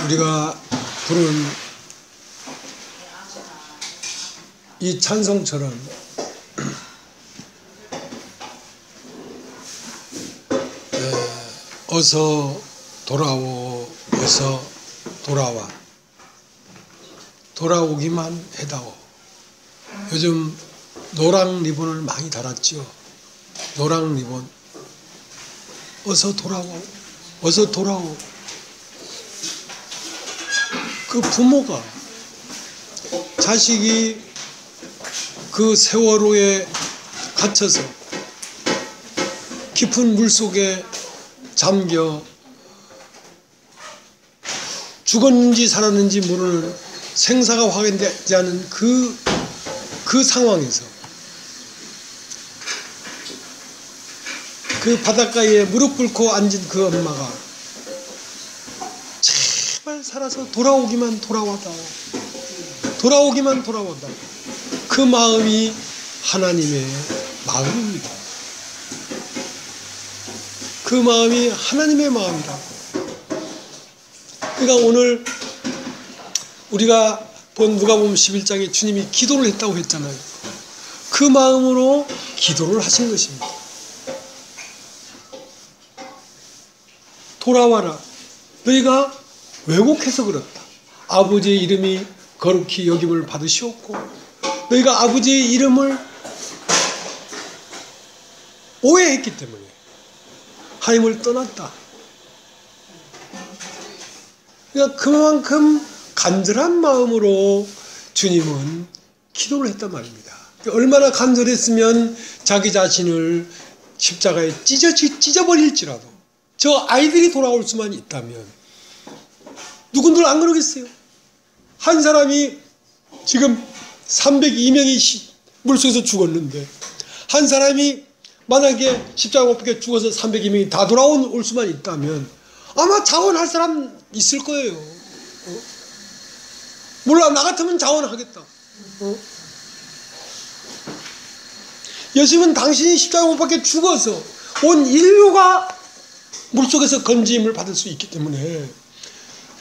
우리가 부른 이 찬송처럼 어서 돌아오, 어서 돌아와, 돌아오기만 해다오. 요즘 노랑 리본을 많이 달았죠. 노랑 리본. 어서 돌아오, 어서 돌아오. 그 부모가 자식이 그 세월호에 갇혀서 깊은 물속에 잠겨 죽었는지 살았는지 모르는 생사가 확인되지 않은 그 상황에서 그 바닷가에 무릎 꿇고 앉은 그 엄마가 제발 살아서 돌아오기만 돌아와다오, 돌아오기만 돌아와다오. 그 마음이 하나님의 마음입니다. 그 마음이 하나님의 마음이라고. 그러니까 오늘 우리가 본 누가복음 11장에 주님이 기도를 했다고 했잖아요. 그 마음으로 기도를 하신 것입니다. 돌아와라. 너희가 왜곡해서 그렇다. 아버지의 이름이 거룩히 여김을 받으시었고 너희가 아버지의 이름을 오해했기 때문에 하나님을 떠났다. 그러니까 그만큼 간절한 마음으로 주님은 기도를 했단 말입니다. 얼마나 간절했으면 자기 자신을 십자가에 찢어버릴지라도 저 아이들이 돌아올 수만 있다면 누군들 안 그러겠어요? 한 사람이 지금 302명이 물속에서 죽었는데 한 사람이 만약에 십자가 못 박혀 죽어서 302명이 다 돌아올 수만 있다면 아마 자원할 사람 있을 거예요. 몰라, 나 같으면 자원하겠다. 예수님은 당신이 십자가 못 박혀 죽어서 온 인류가 물속에서 건짐을 받을 수 있기 때문에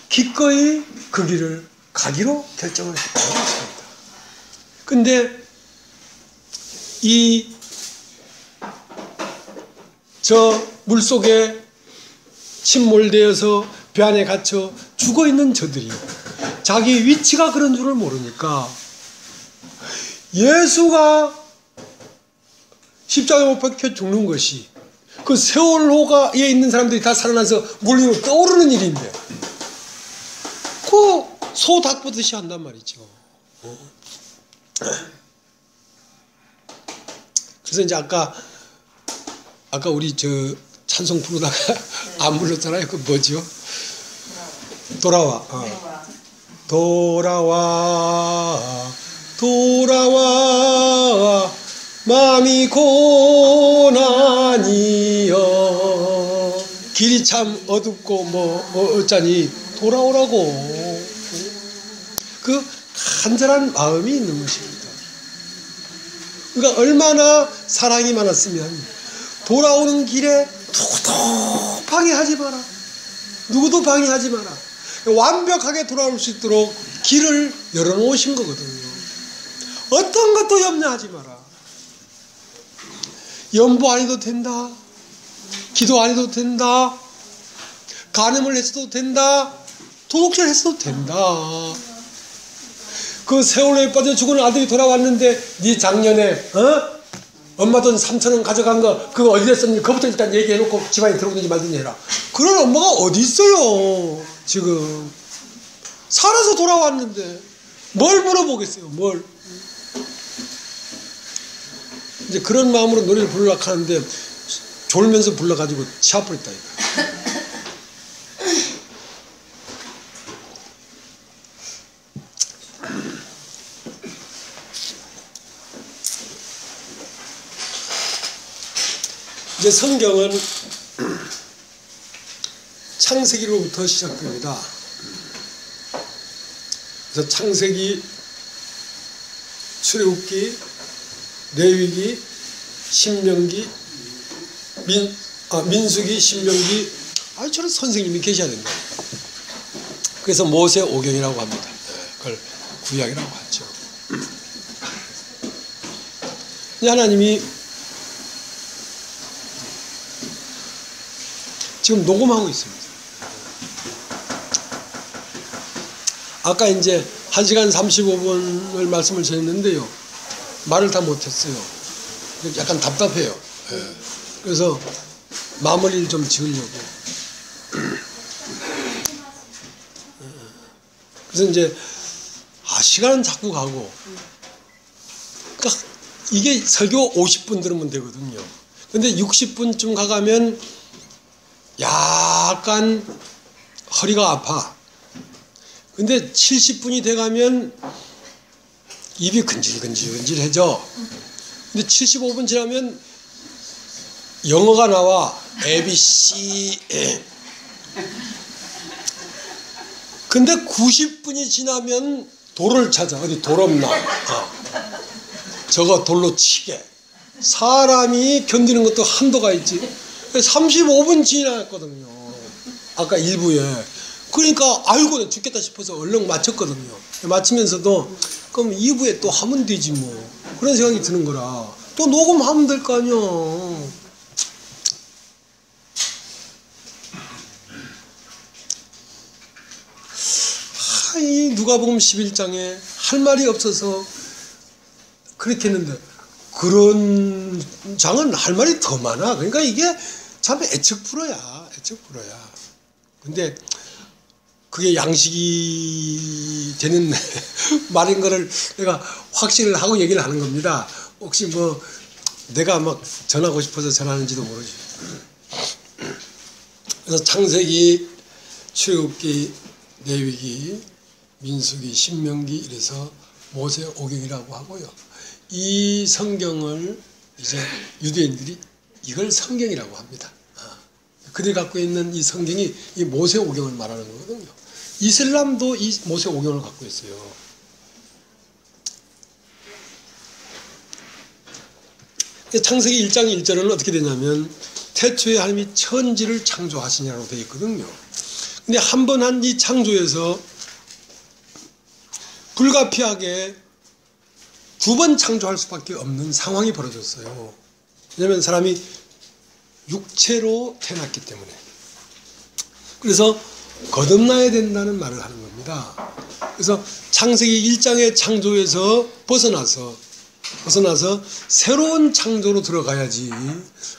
기꺼이 그 길을 가기로 결정을 했다는 것입니다. 근데 저 물속에 침몰되어서 배 안에 갇혀 죽어있는 저들이 자기 위치가 그런 줄을 모르니까 예수가 십자가에 못 박혀 죽는 것이 그 세월호가에 있는 사람들이 다 살아나서 물 위로 떠오르는 일인데 그 소 닭 보듯이 한단 말이죠. 그래서 이제 아까 우리 저 찬송 부르다가 안 불렀잖아요. 그 뭐죠? 돌아와. 돌아와 마음이 고난이여 길이 참 어둡고 뭐 어쩌니 돌아오라고. 그 간절한 마음이 있는 것입니다. 그러니까 얼마나 사랑이 많았으면 돌아오는 길에 누구도 방해하지 마라. 누구도 방해하지 마라. 완벽하게 돌아올 수 있도록 길을 열어놓으신 거거든요. 어떤 것도 염려하지 마라. 연보 안 해도 된다. 기도 안 해도 된다. 간음을 했어도 된다. 도둑질 했어도 된다. 그 세월호에 빠져 죽은 아들이 돌아왔는데 네 작년에 엄마 돈 3,000원 가져간 거 그거 어디 됐었니? 그거부터 일단 얘기해놓고 집안에 들어오든지 말든지 해라. 그런 엄마가 어디 있어요. 지금 살아서 돌아왔는데 뭘 물어보겠어요. 뭘. 이제 그런 마음으로 노래를 부르려고 하는데 졸면서 불러가지고 치아버렸다 이거. 이제 성경은 창세기로부터 시작됩니다. 그래서 창세기, 출애굽기, 레위기, 신명기, 민수기, 신명기. 저런 선생님이 계셔야 된다. 그래서 모세오경이라고 합니다. 그걸 구약이라고 하죠. 하나님이 지금 녹음하고 있습니다. 아까 이제 1시간 35분을 말씀을 전했는데요. 말을 다 못했어요. 약간 답답해요. 그래서 마무리를 좀 지으려고. 그래서 이제 시간은 자꾸 가고. 그러니까 이게 설교 50분 들으면 되거든요. 근데 60분쯤 가가면 약간 허리가 아파. 근데 70분이 돼가면 입이 근질근질해져. 근데 75분 지나면 영어가 나와. ABC. 근데 90분이 지나면 돌을 찾아. 어디 돌 없나? 저거 돌로 치게. 사람이 견디는 것도 한도가 있지. 35분 지났거든요. 아까 1부에. 그러니까 아이고 죽겠다 싶어서 얼른 마쳤거든요. 마치면서도 그럼 2부에 또 하면 되지 뭐. 그런 생각이 드는 거라. 또 녹음하면 될 거 아니야. 이 누가복음 11장에 할 말이 없어서 그렇게 했는데 그런 장은 할 말이 더 많아. 그러니까 이게 참 애측불허야. 애측불허야. 근데 그게 양식이 되는 말인 거를 내가 확신을 하고 얘기를 하는 겁니다. 혹시 뭐 내가 막 전하고 싶어서 전하는지도 모르지. 그래서 창세기, 출애굽기, 레위기, 민수기, 신명기 이래서 모세오경이라고 하고요. 이 성경을 이제 유대인들이 이걸 성경이라고 합니다. 그들이 갖고 있는 이 성경이 이 모세오경을 말하는 거거든요. 이슬람도 이 모세오경을 갖고 있어요. 창세기 1장 1절은 어떻게 되냐면 태초에 하나님이 천지를 창조하시냐라고 되어 있거든요. 근데 한 번 한 이 창조에서 불가피하게 두 번 창조할 수밖에 없는 상황이 벌어졌어요. 왜냐하면 사람이 육체로 태어났기 때문에. 그래서 거듭나야 된다는 말을 하는 겁니다. 그래서 창세기 1장의 창조에서 벗어나서 새로운 창조로 들어가야지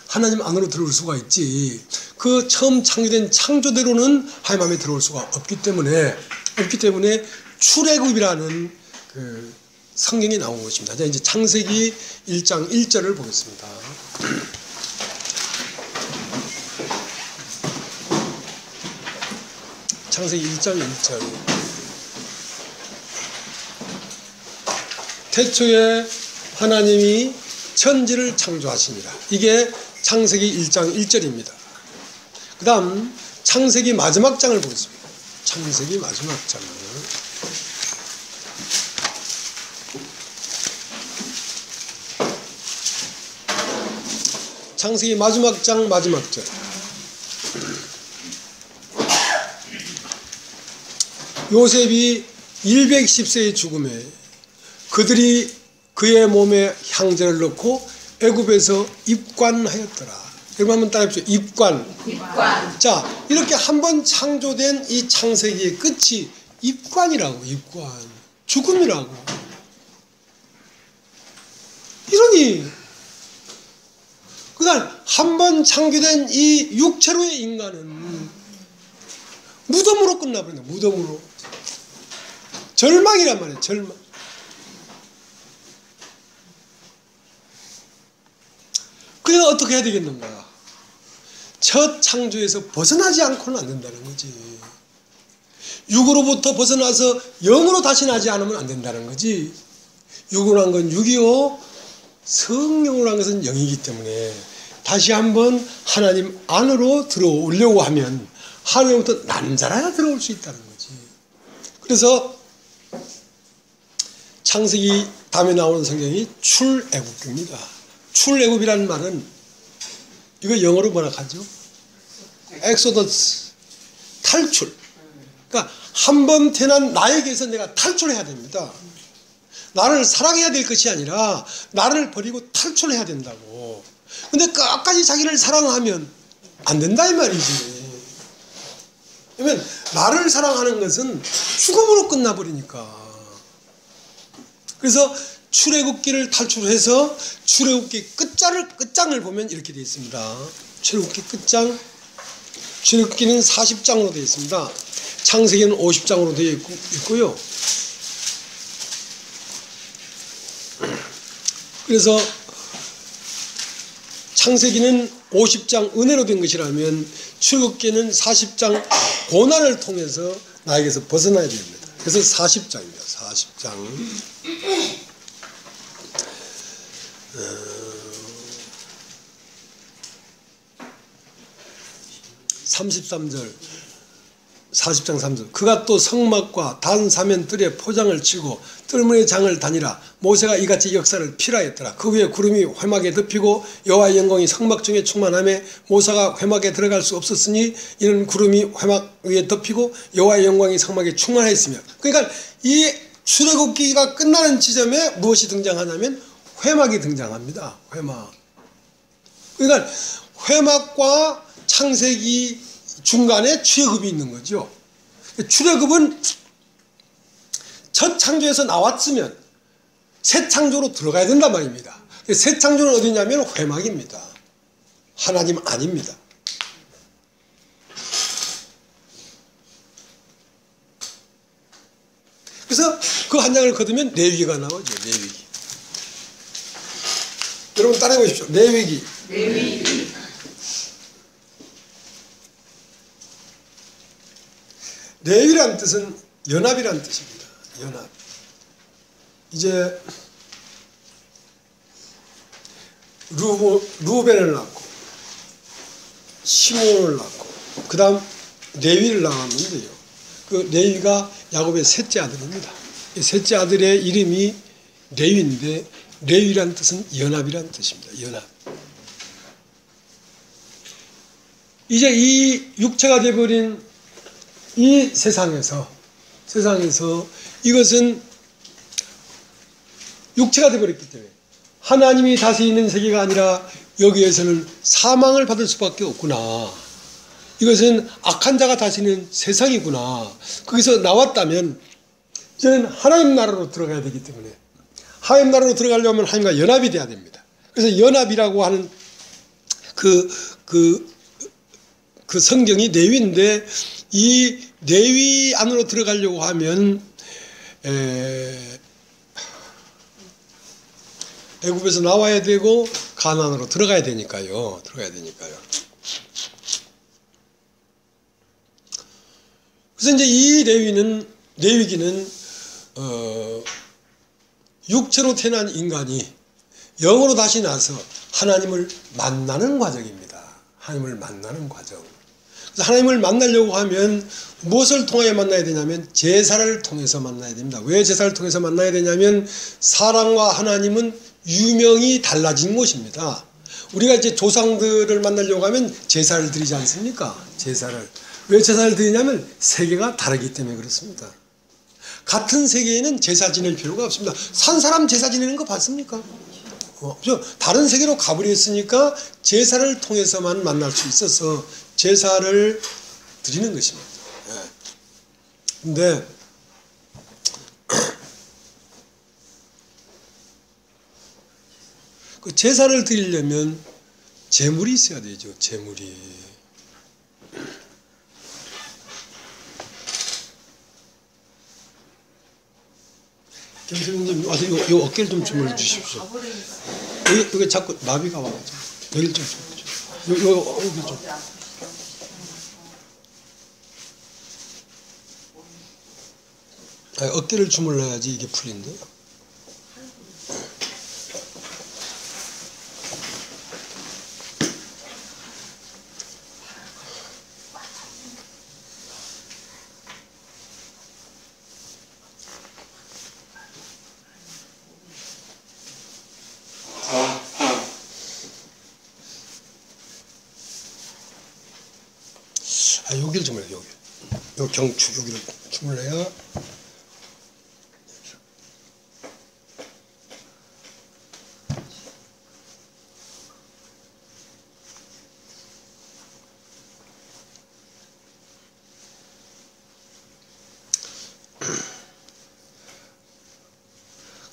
하나님 안으로 들어올 수가 있지. 그 처음 창조된 창조대로는 하나님 안에 들어올 수가 없기 때문에 출애굽이라는 그 성경이 나온 것입니다. 자, 이제 창세기 1장 1절을 보겠습니다. 창세기 1장 1절. 태초에 하나님이 천지를 창조하시니라. 이게 창세기 1장 1절입니다. 그 다음 창세기 마지막 장을 보겠습니다. 창세기 마지막 장을. 창세기 마지막 장 마지막 절. 요셉이 110세의 죽음에 그들이 그의 몸에 향제를 넣고 애굽에서 입관하였더라. 여러분 한번 따라해보세요. 입관. 자, 이렇게 한번 창조된 이 창세기의 끝이 입관이라고. 입관. 죽음이라고. 이러니 그러니까 한번 창조된 이 육체로의 인간은 무덤으로 끝나버린다. 무덤으로. 절망이란 말이에요. 절망. 그래서 어떻게 해야 되겠는가? 첫 창조에서 벗어나지 않고는 안 된다는 거지. 육으로부터 벗어나서 영으로 다시 나지 않으면 안 된다는 거지. 육으로 한 건 육이요, 성령으로 한 것은 영이기 때문에 다시 한번 하나님 안으로 들어오려고 하면 하나님부터 남자라야 들어올 수 있다는 거지. 그래서 창세기 다음에 나오는 성경이 출애굽입니다. 출애굽이라는 말은 이거 영어로 뭐라 하죠? 엑소더스. 탈출. 그러니까 한 번 태어난 나에게서 내가 탈출해야 됩니다. 나를 사랑해야 될 것이 아니라 나를 버리고 탈출해야 된다고. 근데 끝까지 자기를 사랑하면 안 된다 이 말이지. 왜냐면 나를 사랑하는 것은 죽음으로 끝나버리니까. 그래서 출애굽기를 탈출해서 출애굽기 끝장을 보면 이렇게 되어 있습니다. 출애굽기 끝장. 출애굽기는 40장으로 되어 있습니다. 창세기는 50장으로 되어 있고요. 그래서 창세기는 50장 은혜로 된 것이라면 출애굽기는 40장 고난을 통해서 나에게서 벗어나야 됩니다. 그래서 40장입니다. 40장. 33절 40장 3절. 그가 또 성막과 단 사면 뜰에 포장을 치고 뜰문의 장을 다니라. 모세가 이같이 역사를 필하였더라. 그 위에 구름이 회막에 덮이고 여호와의 영광이 성막 중에 충만하며 모세가 회막에 들어갈 수 없었으니 이는 구름이 회막 위에 덮이고 여호와의 영광이 성막에 충만하였으며. 그러니까 이 출애굽기가 끝나는 지점에 무엇이 등장하냐면 회막이 등장합니다. 회막. 그러니까 회막과 창세기 중간에 출애굽이 있는 거죠. 출애굽은 첫 창조에서 나왔으면 새 창조로 들어가야 된단 말입니다. 새 창조는 어디냐면 회막입니다. 하나님 아닙니다. 그래서 그 한 장을 거두면 레위기가 나오죠. 레위기. 여러분 따라해 보십시오. 레위기. 레위라는 뜻은 연합이라는 뜻입니다. 연합. 이제 루벤을 낳고 시몬을 낳고 그 다음 레위를 낳았는데요. 그 레위가 야곱의 셋째 아들입니다. 셋째 아들의 이름이 레위인데 레위라는 뜻은 연합이라는 뜻입니다. 연합. 이제 이 육체가 되어버린 이 세상에서 이것은 육체가 되어버렸기 때문에 하나님이 다스리는 세계가 아니라 여기에서는 사망을 받을 수밖에 없구나. 이것은 악한 자가 다스리는 세상이구나. 거기서 나왔다면 저는 하나님 나라로 들어가야 되기 때문에 하나님 나라로 들어가려면 하나님과 연합이 돼야 됩니다. 그래서 연합이라고 하는 그 성경이 내위인데 이 내위 안으로 들어가려고 하면 애굽에서 나와야 되고 가나안으로 들어가야 되니까요. 그래서 이제 이 레위기는 육체로 태어난 인간이 영으로 다시 나서 하나님을 만나는 과정입니다. 하나님을 만나는 과정. 그래서 하나님을 만나려고 하면 무엇을 통하여 만나야 되냐면 제사를 통해서 만나야 됩니다. 왜 제사를 통해서 만나야 되냐면 사람과 하나님은 유명이 달라진 것입니다. 우리가 이제 조상들을 만나려고 하면 제사를 드리지 않습니까? 왜 제사를 드리냐면 세계가 다르기 때문에 그렇습니다. 같은 세계에는 제사 지낼 필요가 없습니다. 산 사람 제사 지내는 거 봤습니까? 다른 세계로 가버렸으니까 제사를 통해서만 만날 수 있어서 제사를 드리는 것입니다. 근데 그 제사를 드리려면 제물이 있어야 되죠. 제물이. 경수님 와서 요 어깨를 좀 주물러 주십시오. 여기 자꾸 나비가 와가지고 여기를 좀 주물러 요 여기 좀. 어깨를 주물러야지 이게 풀린대. 여기를 주물러, 여기. 요 경추, 여기를 주물러야.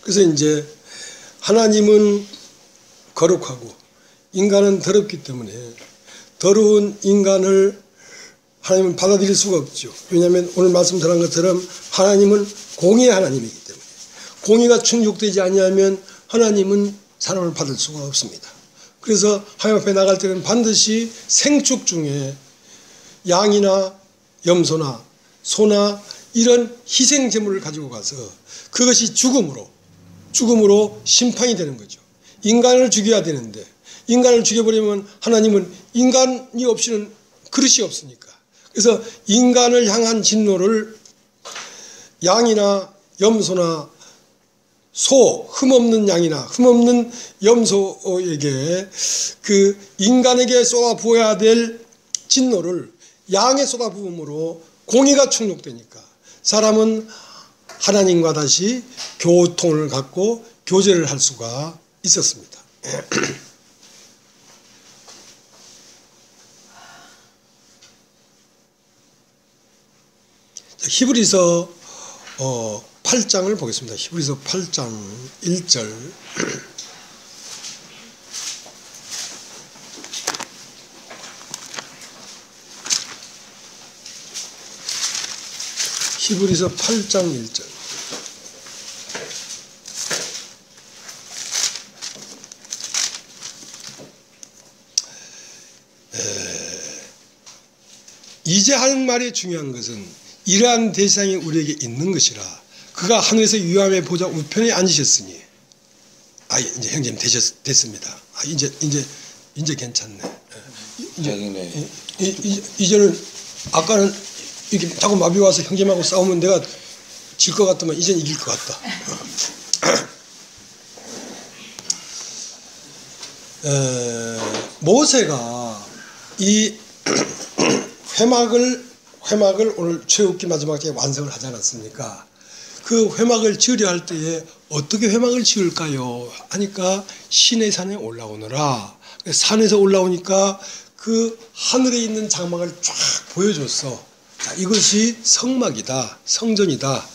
그래서 이제 하나님은 거룩하고 인간은 더럽기 때문에 더러운 인간을 하나님은 받아들일 수가 없죠. 왜냐하면 오늘 말씀 드린 것처럼 하나님은 공의의 하나님이기 때문에 공의가 충족되지 아니하면 하나님은 사람을 받을 수가 없습니다. 그래서 하나님 앞에 나갈 때는 반드시 생축 중에 양이나 염소나 소나 이런 희생 제물을 가지고 가서 그것이 죽음으로 심판이 되는 거죠. 인간을 죽여야 되는데 인간을 죽여버리면 하나님은 인간이 없이는 그릇이 없으니까. 그래서 인간을 향한 진노를 양이나 염소나 소, 흠없는 양이나 흠없는 염소에게 그 인간에게 쏟아부어야 될 진노를 양에 쏟아부음으로 공의가 충족되니까 사람은 하나님과 다시 교통을 갖고 교제를 할 수가 있었습니다. 히브리서 8장을 보겠습니다. 히브리서 8장 1절. 히브리서 8장 1절. 이제 하는 말이 중요한 것은 이러한 대상이 우리에게 있는 것이라. 그가 하늘에서 유함의 보좌 우편에 앉으셨으니. 이제 형제님 됐습니다. 이제 괜찮네. 이제는 아까는 이렇게 자꾸 마비 와서 형제님하고 싸우면 내가 질 것 같더만 이젠 이길 것 같다. 모세가 이 회막을 오늘 최후기 마지막에 완성을 하지 않았습니까? 그 회막을 지으려 할 때에 어떻게 회막을 지을까요? 하니까 시내 산에 올라오너라. 산에서 올라오니까 그 하늘에 있는 장막을 쫙 보여줬어. 자, 이것이 성막이다. 성전이다.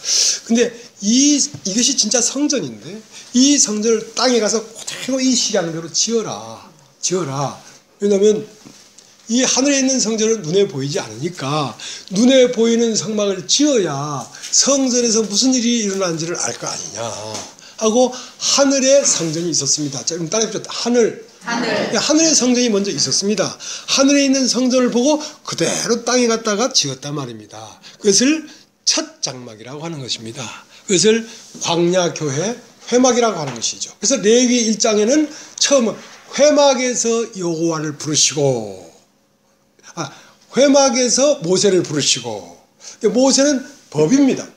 근데 이것이 진짜 성전인데 이 성전을 땅에 가서 그대로 이 식양대로 지어라. 왜냐하면 이 하늘에 있는 성전은 눈에 보이지 않으니까 눈에 보이는 성막을 지어야 성전에서 무슨 일이 일어나는지를 알 거 아니냐 하고 하늘에 성전이 있었습니다. 자, 그럼 따라해보죠. 하늘의 성전이 먼저 있었습니다. 하늘에 있는 성전을 보고 그대로 땅에 갔다가 지었단 말입니다. 그것을 첫 장막이라고 하는 것입니다. 그것을 광야교회 회막이라고 하는 것이죠. 그래서 레위기 1장에는 처음 회막에서 여호와를 부르시고 회막에서 모세를 부르시고 모세는 법입니다.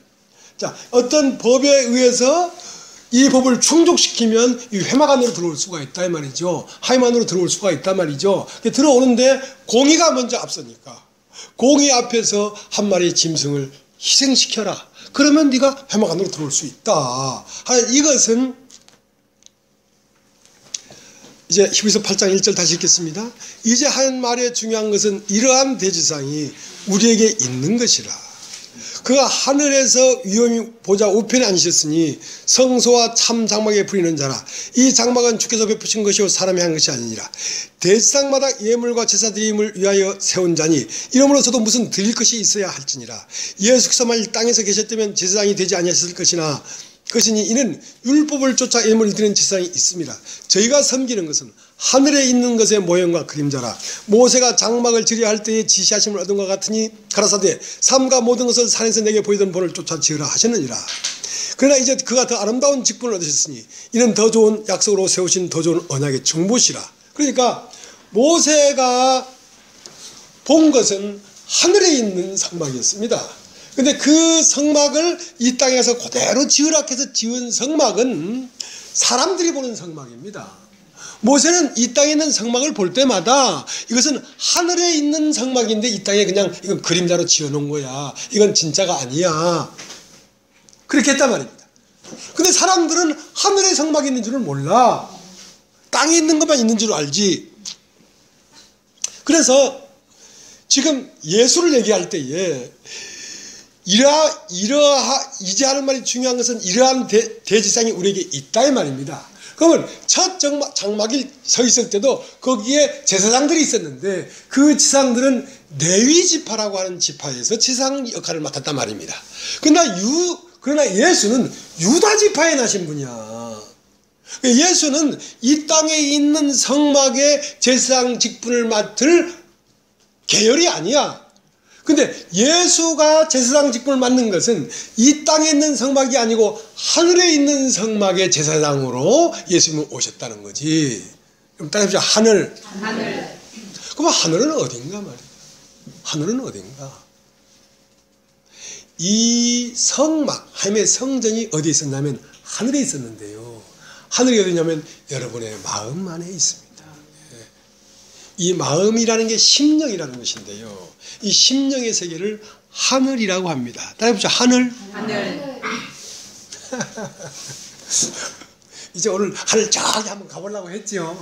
자, 어떤 법에 의해서 이 법을 충족시키면 이 회막 안으로 들어올 수가 있다 이 말이죠. 하임 안으로 들어올 수가 있단 말이죠. 들어오는데 공의가 먼저 앞서니까 공의 앞에서 한 마리의 짐승을 희생시켜라. 그러면 네가 회막 안으로 들어올 수 있다. 이것은 이제 히브리서 8장 1절 다시 읽겠습니다. 이제 한 말의 중요한 것은 이러한 대지상이 우리에게 있는 것이라. 그가 하늘에서 위엄히 보좌 우편에 앉으셨으니 성소와 참 장막에 부리는 자라. 이 장막은 주께서 베푸신 것이요 사람이 한 것이 아니니라. 대지상마다 예물과 제사 드림을 위하여 세운 자니 이러므로서도 무슨 드릴 것이 있어야 할지니라. 예수께서 만일 땅에서 계셨다면 제사장이 되지 아니하셨을 것이니 이는 율법을 쫓아 예물을 드리는 제사장이 있습니다. 저희가 섬기는 것은 하늘에 있는 것의 모형과 그림자라. 모세가 장막을 지으려 할 때에 지시하심을 얻은 것 같으니 가라사대 삼가 모든 것을 산에서 내게 보이던 본을 쫓아 지으라 하셨느니라. 그러나 이제 그가 더 아름다운 직분을 얻으셨으니 이는 더 좋은 약속으로 세우신 더 좋은 언약의 중보시라. 그러니까 모세가 본 것은 하늘에 있는 성막이었습니다. 근데 그 성막을 이 땅에서 그대로 지으라 해서 지은 성막은 사람들이 보는 성막입니다. 모세는 이 땅에 있는 성막을 볼 때마다 이것은 하늘에 있는 성막인데 이 땅에 그냥 이건 그림자로 지어놓은 거야. 이건 진짜가 아니야. 그렇게 했단 말입니다. 근데 사람들은 하늘에 성막이 있는 줄은 몰라. 땅에 있는 것만 있는 줄 알지. 그래서 지금 예수를 얘기할 때에 이제 하는 말이 중요한 것은 이러한 대지상이 우리에게 있다 이 말입니다. 그러면 첫 장막이 서 있을 때도 거기에 제사장들이 있었는데 그 제사장들은 레위 지파라고 하는 지파에서 제사장 역할을 맡았단 말입니다. 그러나 예수는 유다 지파에 나신 분이야. 예수는 이 땅에 있는 성막의 제사장 직분을 맡을 계열이 아니야. 근데 예수가 제사장 직분을 맡는 것은 이 땅에 있는 성막이 아니고 하늘에 있는 성막의 제사장으로 예수님은 오셨다는 거지. 그럼 따라해보자. 하늘. 그럼 하늘은 어딘가 말이야. 하늘은 어딘가. 이 성막, 하나님의 성전이 어디에 있었냐면 하늘에 있었는데요. 하늘이 어디냐면 여러분의 마음 안에 있습니다. 이 마음이라는 게 심령이라는 것인데요. 이 심령의 세계를 하늘이라고 합니다. 따라해보죠. 하늘. 이제 오늘 하늘 저기 한번 가보려고 했죠.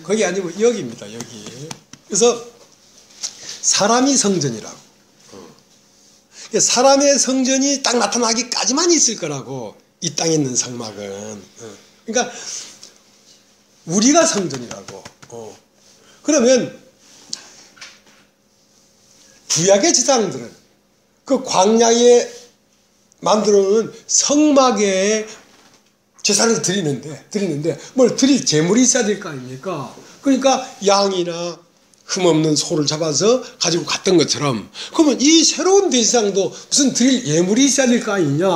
거기 아니고 여기입니다. 여기. 그래서 사람이 성전이라고. 사람의 성전이 딱 나타나기까지만 있을 거라고 이 땅에 있는 성막은. 그러니까 우리가 성전이라고. 그러면 구약의 제사장들은 그 광야에 만들어놓은 성막에 제사를 드리는데 뭘 드릴 제물이 있어야 될 거 아닙니까? 그러니까 양이나 흠없는 소를 잡아서 가지고 갔던 것처럼 그러면 이 새로운 대제사장도 무슨 드릴 예물이 있어야 될 거 아니냐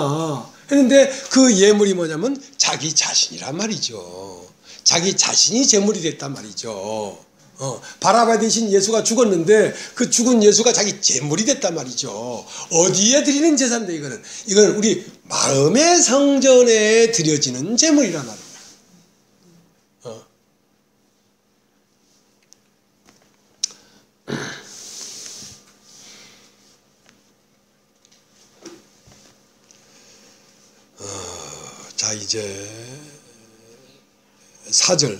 했는데 그 예물이 뭐냐면 자기 자신이란 말이죠. 자기 자신이 제물이 됐단 말이죠. 바라바 대신 예수가 죽었는데 그 죽은 예수가 자기 제물이 됐단 말이죠. 어디에 드리는 제사인데 이거는 우리 마음의 성전에 드려지는 제물이란 말입니다. 자, 이제 4절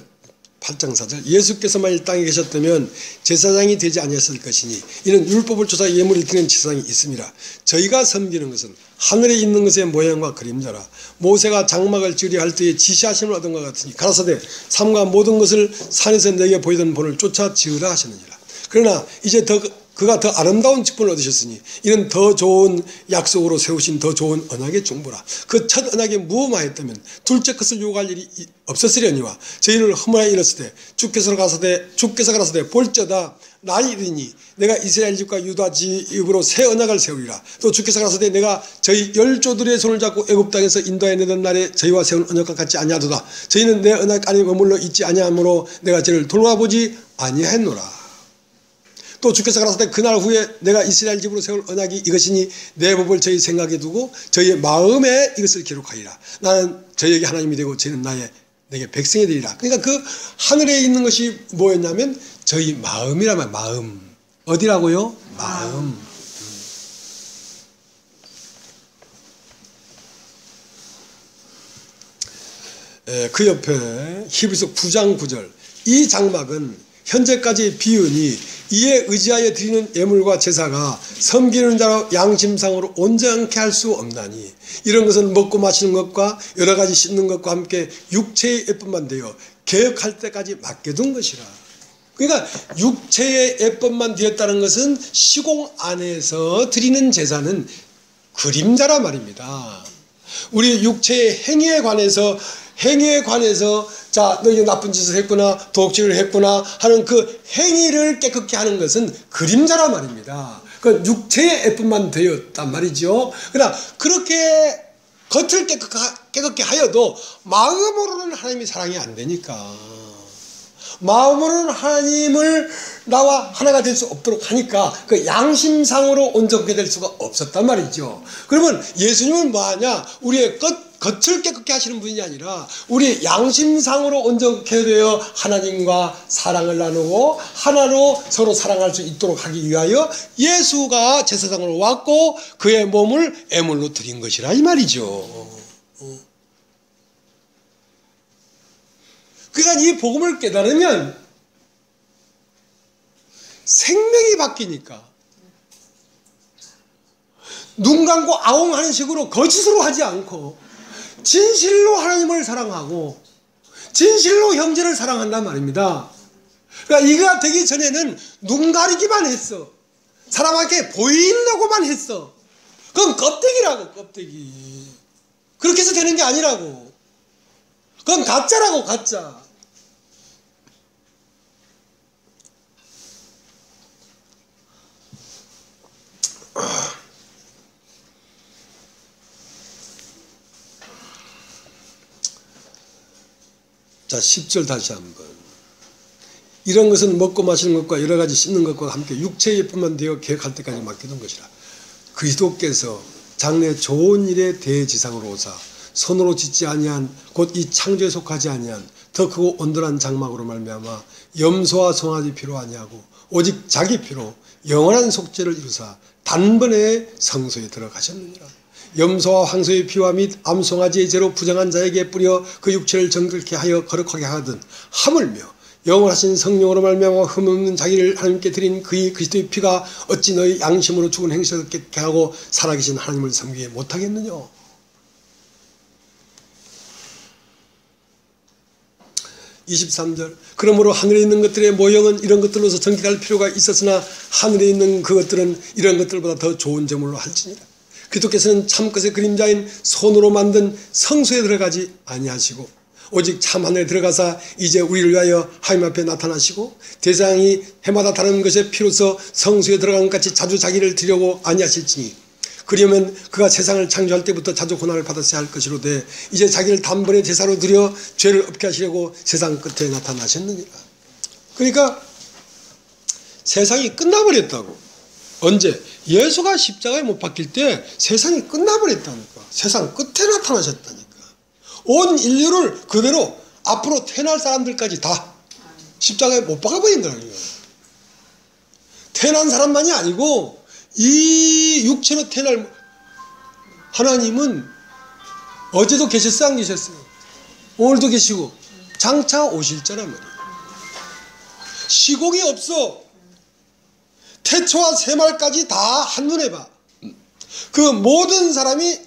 8장 4절 예수께서만 이 땅에 계셨다면 제사장이 되지 아니했을 것이니 이는 율법을 조사 예물을 드리는 제사장이 있음이라. 저희가 섬기는 것은 하늘에 있는 것의 모양과 그림자라. 모세가 장막을 지으려 할 때에 지시하심을 얻은 것 같으니 가라사대 삼가 모든 것을 산에서 내게 보이던 본을 쫓아 지으라 하셨느니라. 그러나 이제 그가 더 아름다운 직분을 얻으셨으니 이는 더 좋은 약속으로 세우신 더 좋은 언약의 중보라. 그 첫 언약에 무마했다면 둘째 것을 요구할 일이 없었으려니와 저희를 허물하여 이르실 때 주께서 가라사대 볼지어다 나이 이르니 내가 이스라엘 집과 유다 집으로 새 언약을 세우리라. 또 주께서 가라사대 내가 저희 열조들의 손을 잡고 애굽 땅에서 인도하여 내던 날에 저희와 세운 언약과 같지 아니하도다. 저희는 내 언약 안에 머물러 있지 아니하므로 내가 저를 돌아보지 아니하였노라. 또 주께서 가라사대 그날 후에 내가 이스라엘 집으로 세울 언약이 이것이니 내 법을 저희 생각에 두고 저희의 마음에 이것을 기록하리라. 나는 저희에게 하나님이 되고 저희는 내게 백성이 되리라. 그러니까 그 하늘에 있는 것이 뭐였냐면 저희 마음이라면 마음. 어디라고요? 마음. 그 옆에 히브리서 9장 9절 이 장막은 현재까지의 비유니 이에 의지하여 드리는 예물과 제사가 섬기는 자로 양심상으로 온전케 할 수 없나니 이런 것은 먹고 마시는 것과 여러 가지 씻는 것과 함께 육체의 예법만 되어 개혁할 때까지 맡겨둔 것이라. 그러니까 육체의 예법만 되었다는 것은 시공 안에서 드리는 제사는 그림자라 말입니다. 우리 육체의 행위에 관해서 자, 너 이게 나쁜 짓을 했구나, 도둑질을 했구나 하는 그 행위를 깨끗게 하는 것은 그림자라 말입니다. 그 육체의 예쁨만 되었단 말이죠. 그러나 그렇게 겉을 깨끗게 하여도 마음으로는 하나님의 사랑이 안 되니까, 마음으로는 하나님을 나와 하나가 될 수 없도록 하니까 그 양심상으로 온전하게 될 수가 없었단 말이죠. 그러면 예수님은 뭐하냐? 우리의 겉을 깨끗게 하시는 분이 아니라 우리 양심상으로 온전케 되어 하나님과 사랑을 나누고 하나로 서로 사랑할 수 있도록 하기 위하여 예수가 제사장으로 왔고 그의 몸을 애물로 드린 것이라 이 말이죠. 그러니까 이 복음을 깨달으면 생명이 바뀌니까 눈 감고 아웅하는 식으로 거짓으로 하지 않고 진실로 하나님을 사랑하고 진실로 형제를 사랑한단 말입니다. 그러니까 이가 되기 전에는 눈 가리기만 했어. 사람에게 보이려고만 했어. 그건 껍데기라고, 껍데기. 그렇게 해서 되는 게 아니라고. 그건 가짜라고, 가짜. 자, 10절 다시 한번. 이런 것은 먹고 마시는 것과 여러 가지 씻는 것과 함께 육체의 예쁨만 되어 계획할 때까지 맡겨둔 것이라. 그리스도께서 장래 좋은 일의 대지상으로 오사 손으로 짓지 아니한 곧 이 창조에 속하지 아니한 더 크고 온전한 장막으로 말미암아 염소와 송아지 피로 아니하고 오직 자기 피로 영원한 속죄를 이루사 단번에 성소에 들어가셨느니라. 염소와 황소의 피와 및 암송아지의 죄로 부정한 자에게 뿌려 그 육체를 정결케 하여 거룩하게 하거든 하물며 영원하신 성령으로 말미암아 흠없는 자기를 하나님께 드린 그의 그리스도의 피가 어찌 너희 양심으로 죽은 행실을 깨끗게 하고 살아계신 하나님을 섬기게 못하겠느냐. 23절 그러므로 하늘에 있는 것들의 모형은 이런 것들로서 정결할 필요가 있었으나 하늘에 있는 그것들은 이런 것들보다 더 좋은 제물로 할지니라. 그리스도께서는 참것의 그림자인 손으로 만든 성소에 들어가지 아니하시고 오직 참 하늘에 들어가사 이제 우리를 위하여 하나님 앞에 나타나시고 대상이 해마다 다른 것의 피로서 성소에 들어간 것 같이 자주 자기를 드리려고 아니하실지니 그러면 그가 세상을 창조할 때부터 자주 고난을 받았어야 할 것이로되 이제 자기를 단번에 제사로 드려 죄를 없게 하시려고 세상 끝에 나타나셨느니라. 그러니까 세상이 끝나버렸다고. 언제? 예수가 십자가에 못 박힐 때 세상이 끝나버렸다니까. 세상 끝에 나타나셨다니까. 온 인류를 그대로 앞으로 태어날 사람들까지 다 십자가에 못 박아버린 거라고요. 태어난 사람만이 아니고 이 육체로 태어날 하나님은 어제도 계셨어요? 안 계셨어요? 오늘도 계시고 장차 오실 자란 말이에요. 시공이 없어. 태초와 새말까지 다 한눈에 봐. 그 모든 사람이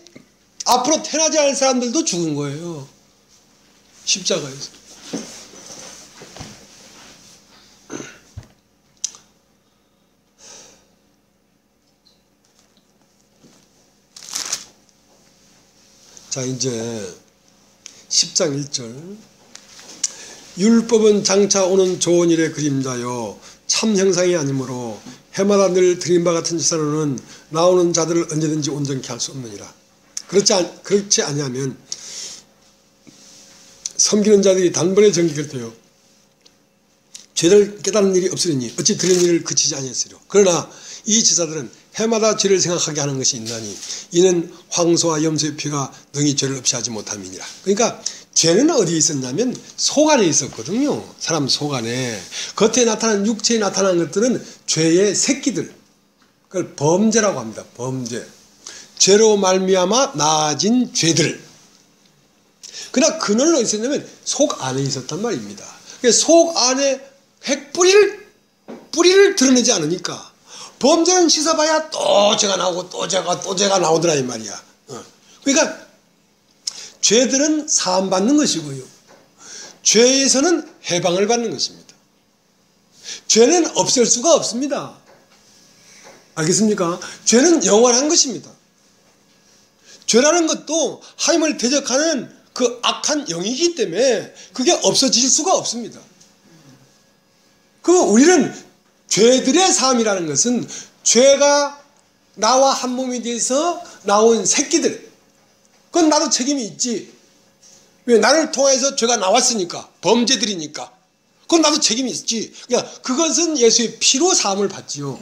앞으로 태어나지 않을 사람들도 죽은 거예요. 십자가에서. 자, 이제 10장 1절. 율법은 장차 오는 좋은 일의 그림자요 참 형상이 아니므로 해마다 늘 드린 바 같은 제사로는 나오는 자들을 언제든지 온전케 할 수 없느니라. 그렇지 아니하면 섬기는 자들이 단번에 정직할 때요 죄를 깨닫는 일이 없으리니 어찌 들은 일을 그치지 아니했으리요. 그러나 이 제사들은 해마다 죄를 생각하게 하는 것이 있나니 이는 황소와 염소의 피가 능히 죄를 없이 하지 못함이니라. 그러니까 죄는 어디에 있었냐면 속 안에 있었거든요. 사람 속 안에. 겉에 나타난 육체에 나타난 것들은 죄의 새끼들. 그걸 범죄라고 합니다. 범죄. 죄로 말미암아 나아진 죄들. 그러나 근원은 어디 있었냐면 속 안에 있었단 말입니다. 속 안에 뿌리를 드러내지 않으니까 범죄는 씻어봐야 또 죄가 나오고 또 죄가 나오더라 이 말이야. 그러니까 죄들은 사함받는 것이고요. 죄에서는 해방을 받는 것입니다. 죄는 없앨 수가 없습니다. 알겠습니까? 죄는 영원한 것입니다. 죄라는 것도 하나님을 대적하는 그 악한 영이기 때문에 그게 없어질 수가 없습니다. 우리는 죄들의 삶이라는 것은 죄가 나와 한 몸이 돼서 나온 새끼들. 그건 나도 책임이 있지. 왜? 나를 통해서 죄가 나왔으니까. 범죄들이니까. 그건 나도 책임이 있지. 그러니까 그것은 예수의 피로 사함을 받지요.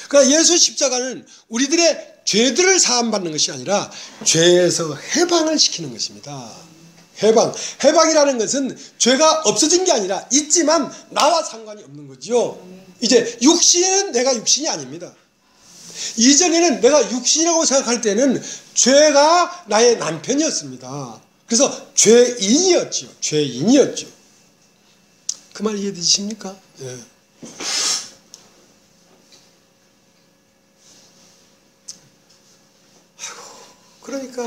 그러니까 예수 십자가는 우리들의 죄들을 사함받는 것이 아니라 죄에서 해방을 시키는 것입니다. 해방이라는 것은 죄가 없어진 게 아니라 있지만 나와 상관이 없는 거죠. 이제 육신은 내가 육신이 아닙니다. 이전에는 내가 육신이라고 생각할 때는 죄가 나의 남편이었습니다. 그래서 죄인이었죠. 그 말 이해되십니까? 예. 그러니까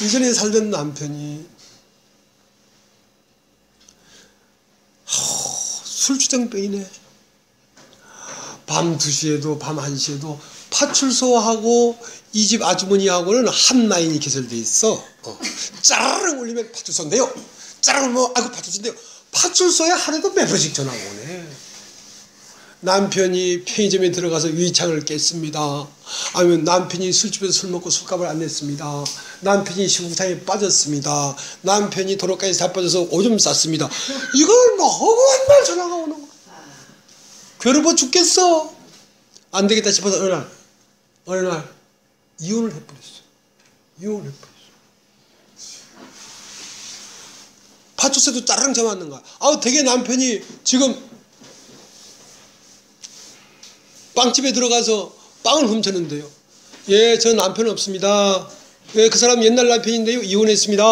이전에 살던 남편이 술주정병이네. 밤 2시에도 밤 1시에도 파출소하고 이 집 아주머니하고는 한 라인이 개설돼 있어. 짜르릉 울리면 파출소인데요. 짜르릉 울리면 아이고 파출소인데요. 파출소에 하루에도 몇 번씩 전화가 오네. 남편이 편의점에 들어가서 위창을 깼습니다. 아니면 남편이 술집에서 술 먹고 술값을 안 냈습니다. 남편이 시궁창에 빠졌습니다. 남편이 도로가에 자빠져서 오줌 쌌습니다. 이걸 뭐 허구한 말 전화가 오는 거야. 괴로워 죽겠어. 안 되겠다 싶어서 어느 날 이혼을 해버렸어. 파출소도 짜랑 잡았는 거야. 되게 남편이 지금 빵집에 들어가서 빵을 훔쳤는데요. 예, 저 남편 없습니다. 예, 그 사람 옛날 남편인데요. 이혼했습니다.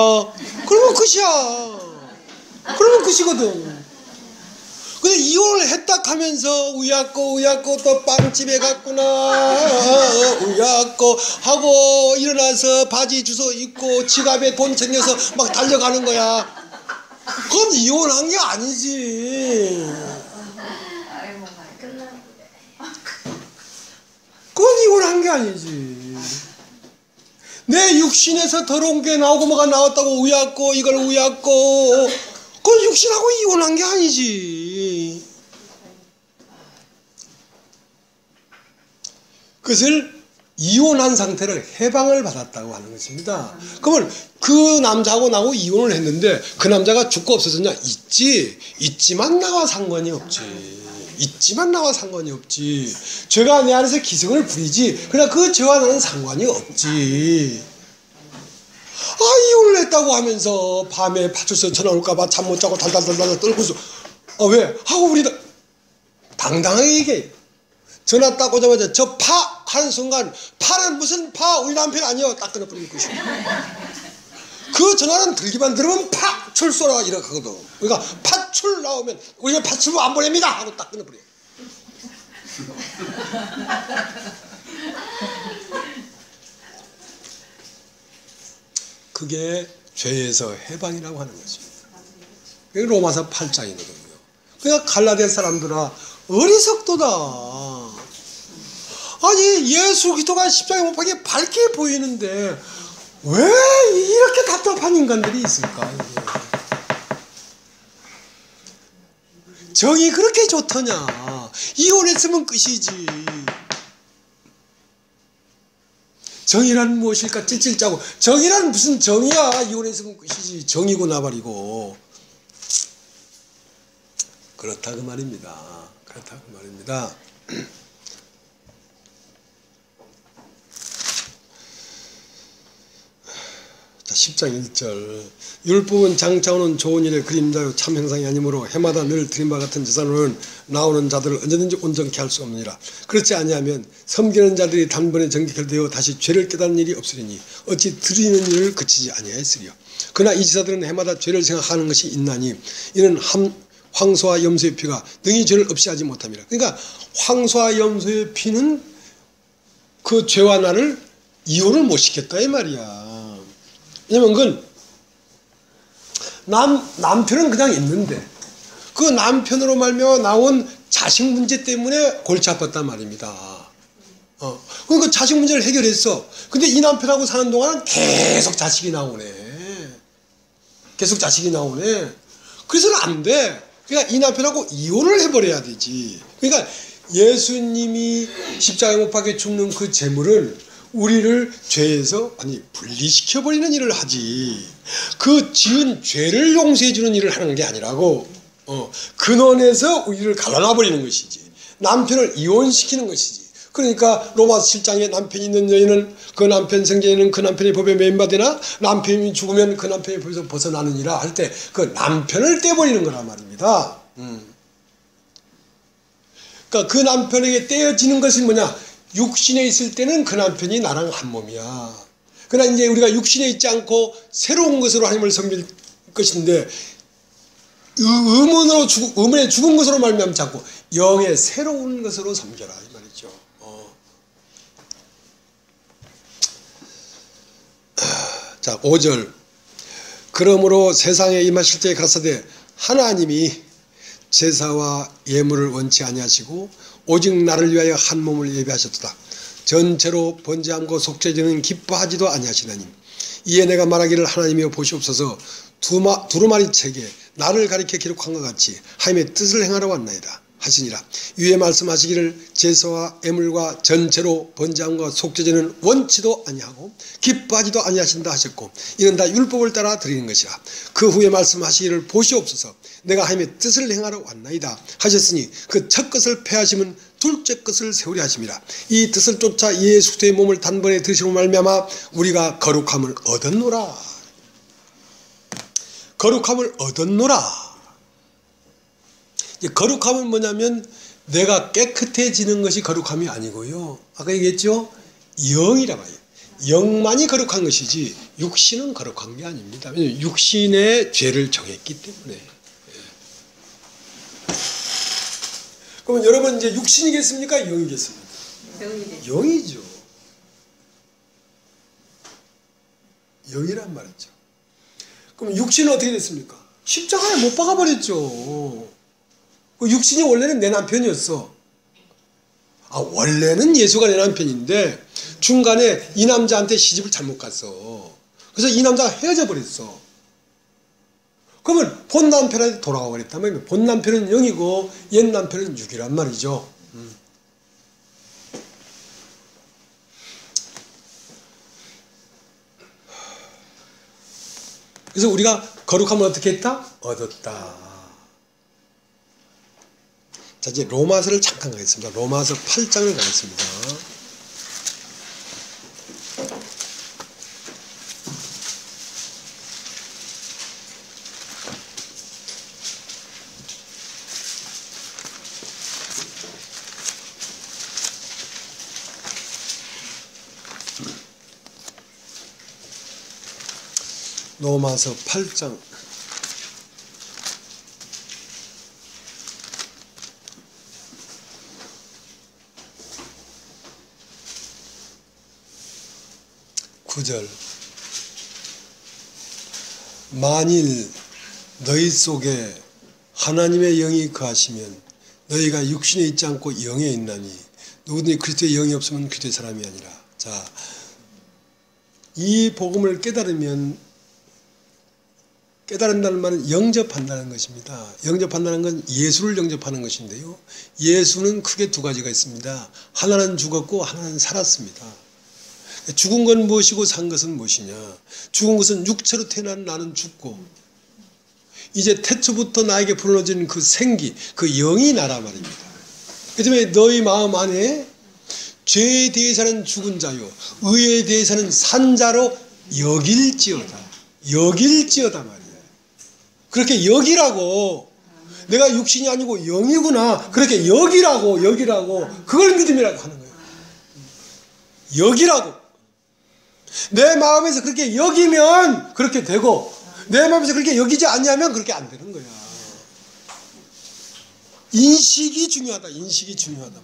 그러면 끝이야. 그러면 끝이거든. 근데 이혼을 했다 하면서 우야꼬 또 빵집에 갔구나. 우야꼬 하고 일어나서 바지 주워 입고 지갑에 돈 챙겨서 막 달려가는 거야. 그건 이혼한 게 아니지. 그건 이혼한 게 아니지. 내 육신에서 더러운 게 나오고 뭐가 나왔다고 우야꼬 이걸 우야꼬. 그건 육신하고 이혼한 게 아니지. 그것을 이혼한 상태를 해방을 받았다고 하는 것입니다. 그러면 그 남자하고 나하고 이혼을 했는데 그 남자가 죽고 없어졌냐? 있지만 나와 상관이 없지. 죄가 내 안에서 기승을 부리지. 그러나 그 죄와 나는 상관이 없지. 이혼을 했다고 하면서 밤에 파출소에 전화 올까봐 잠 못 자고 달달달달 떨고서 왜? 하고 우리 당당하게 얘기해. 전화 딱 오자마자 저 파 하는 순간 파 파는 무슨 파 우리 남편 아니요. 딱 끊어버리는 것이고. 그 전화는 들기만 들으면 파출 쏘라 이렇게 하거든. 그러니까 파출 나오면 우리가 파출부 안 보냅니다 하고 딱 끊어버려. 그게 죄에서 해방이라고 하는 것입니다. 그게 로마서 8장이거든요. 그러니까 갈라디아 사람들아 어리석도다. 아니 예수 그리스도가 십자가에 못 박혀 밝게 보이는데 왜 이렇게 답답한 인간들이 있을까? 정이 그렇게 좋더냐. 이혼했으면 끝이지. 정의란 무엇일까? 찔찔짜고. 정의란 무슨 정의야. 이혼했으면 끝이지. 정이고 나발이고. 그렇다 그 말입니다. 그렇다 그 말입니다. 자, 10장 1절. 율법은 장차오는 좋은 일의 그림자요 참 형상이 아니므로 해마다 늘 드린 바 같은 제사로는 나오는 자들을 언제든지 온전케 할 수 없느니라. 그렇지 아니하면 섬기는 자들이 단번에 정직하게 되어 다시 죄를 깨닫는 일이 없으리니 어찌 드리는 일을 그치지 아니하였으리요. 그러나 이 제사들은 해마다 죄를 생각하는 것이 있나니 이는 황소와 염소의 피가 능히 죄를 없이 하지 못함이라. 그러니까 황소와 염소의 피는 그 죄와 나를 이혼을 못 시켰다 이 말이야. 왜냐면 그건 남편은 그냥 있는데 그 남편으로 말미암아 나온 자식 문제 때문에 골치 아팠단 말입니다. 그러니까 자식 문제를 해결했어. 근데 이 남편하고 사는 동안은 계속 자식이 나오네. 계속 자식이 나오네. 그래서는 안 돼. 그러니까 이 남편하고 이혼을 해버려야 되지. 그러니까 예수님이 십자가에 못 박혀 죽는 그 제물은 우리를 죄에서 분리시켜버리는 일을 하지. 그 지은 죄를 용서해주는 일을 하는 게 아니라고. 근원에서 우리를 갈라놔버리는 것이지. 남편을 이혼시키는 것이지. 그러니까 로마서 7장에 남편이 있는 여인은 그 남편 생전에는 그 남편의 법에 매인받으나 남편이 죽으면 그 남편의 법에서 벗어나느니라 할 때 그 남편을 떼버리는 거란 말입니다. 그러니까 그 남편에게 떼어지는 것이 뭐냐? 육신에 있을 때는 그 남편이 나랑 한 몸이야. 그러나 이제 우리가 육신에 있지 않고 새로운 것으로 하나님을 섬길 것인데 의문의 죽은 것으로 말미암지 않고 영의 새로운 것으로 섬겨라 이 말이죠. 자 5절. 그러므로 세상에 임하실 때 가라사대 하나님이 제사와 예물을 원치 아니하시고 오직 나를 위하여 한 몸을 예비하셨도다. 전체로 번제함과 속죄제는 기뻐하지도 아니하시나니 이에 내가 말하기를 하나님이여 보시옵소서 두루마리 책에 나를 가리켜 기록한 것 같이 하나님의 뜻을 행하러 왔나이다 하시니라. 위에 말씀하시기를 제사와 예물과 전체로 번제함과 속죄제는 원치도 아니하고 기뻐하지도 아니하신다 하셨고 이는 다 율법을 따라 드리는 것이라. 그 후에 말씀하시기를 보시옵소서 내가 하나님의 뜻을 행하러 왔나이다 하셨으니 그 첫 것을 폐하시면 둘째 것을 세우려 하심이라. 이 뜻을 쫓아 예수 그리스도의 몸을 단번에 드시고 말미암아 우리가 거룩함을 얻었노라. 거룩함을 얻었노라. 거룩함은 뭐냐면 내가 깨끗해지는 것이 거룩함이 아니고요. 아까 얘기했죠? 영이라고 해요. 영만이 거룩한 것이지 육신은 거룩한 게 아닙니다. 왜냐하면 육신의 죄를 정했기 때문에. 그러면 여러분 이제 육신이겠습니까? 영이겠습니까? 영이죠. 영이란 말이죠. 그럼 육신은 어떻게 됐습니까? 십자가에 못 박아버렸죠. 육신이 원래는 내 남편이었어. 원래는 예수가 내 남편인데 중간에 이 남자한테 시집을 잘못 갔어. 그래서 이 남자가 헤어져 버렸어. 그러면 본 남편한테 돌아가 버렸다면 본 남편은 영이고 옛 남편은 육이란 말이죠. 그래서 우리가 거룩함을 어떻게 했다? 얻었다. 자, 이제 로마서를 잠깐 가겠습니다. 로마서 8장을 가겠습니다. 로마서 8장 9절. 만일 너희 속에 하나님의 영이 거하시면 너희가 육신에 있지 않고 영에 있나니 누구든지 그리스도의 영이 없으면 그리스도의 사람이 아니라. 자, 이 복음을 깨달은다는 말은 영접한다는 것입니다. 영접한다는 건 예수를 영접하는 것인데요. 예수는 크게 두 가지가 있습니다. 하나는 죽었고 하나는 살았습니다. 죽은 건 무엇이고 산 것은 무엇이냐. 죽은 것은 육체로 태어난 나는 죽고 이제 태초부터 나에게 불어넣어진 그 생기, 그 영이 나라 말입니다. 그 때문에 너희 마음 안에 죄에 대해서는 죽은 자요 의에 대해서는 산 자로 여길지어다. 여길지어다 말이에요. 그렇게 여기라고. 내가 육신이 아니고 영이구나. 그렇게 여기라고. 그걸 믿음이라고 하는 거예요. 여기라고. 내 마음에서 그렇게 여기면 그렇게 되고 내 마음에서 그렇게 여기지 않냐면 그렇게 안 되는 거야. 인식이 중요하다. 인식이 중요하다.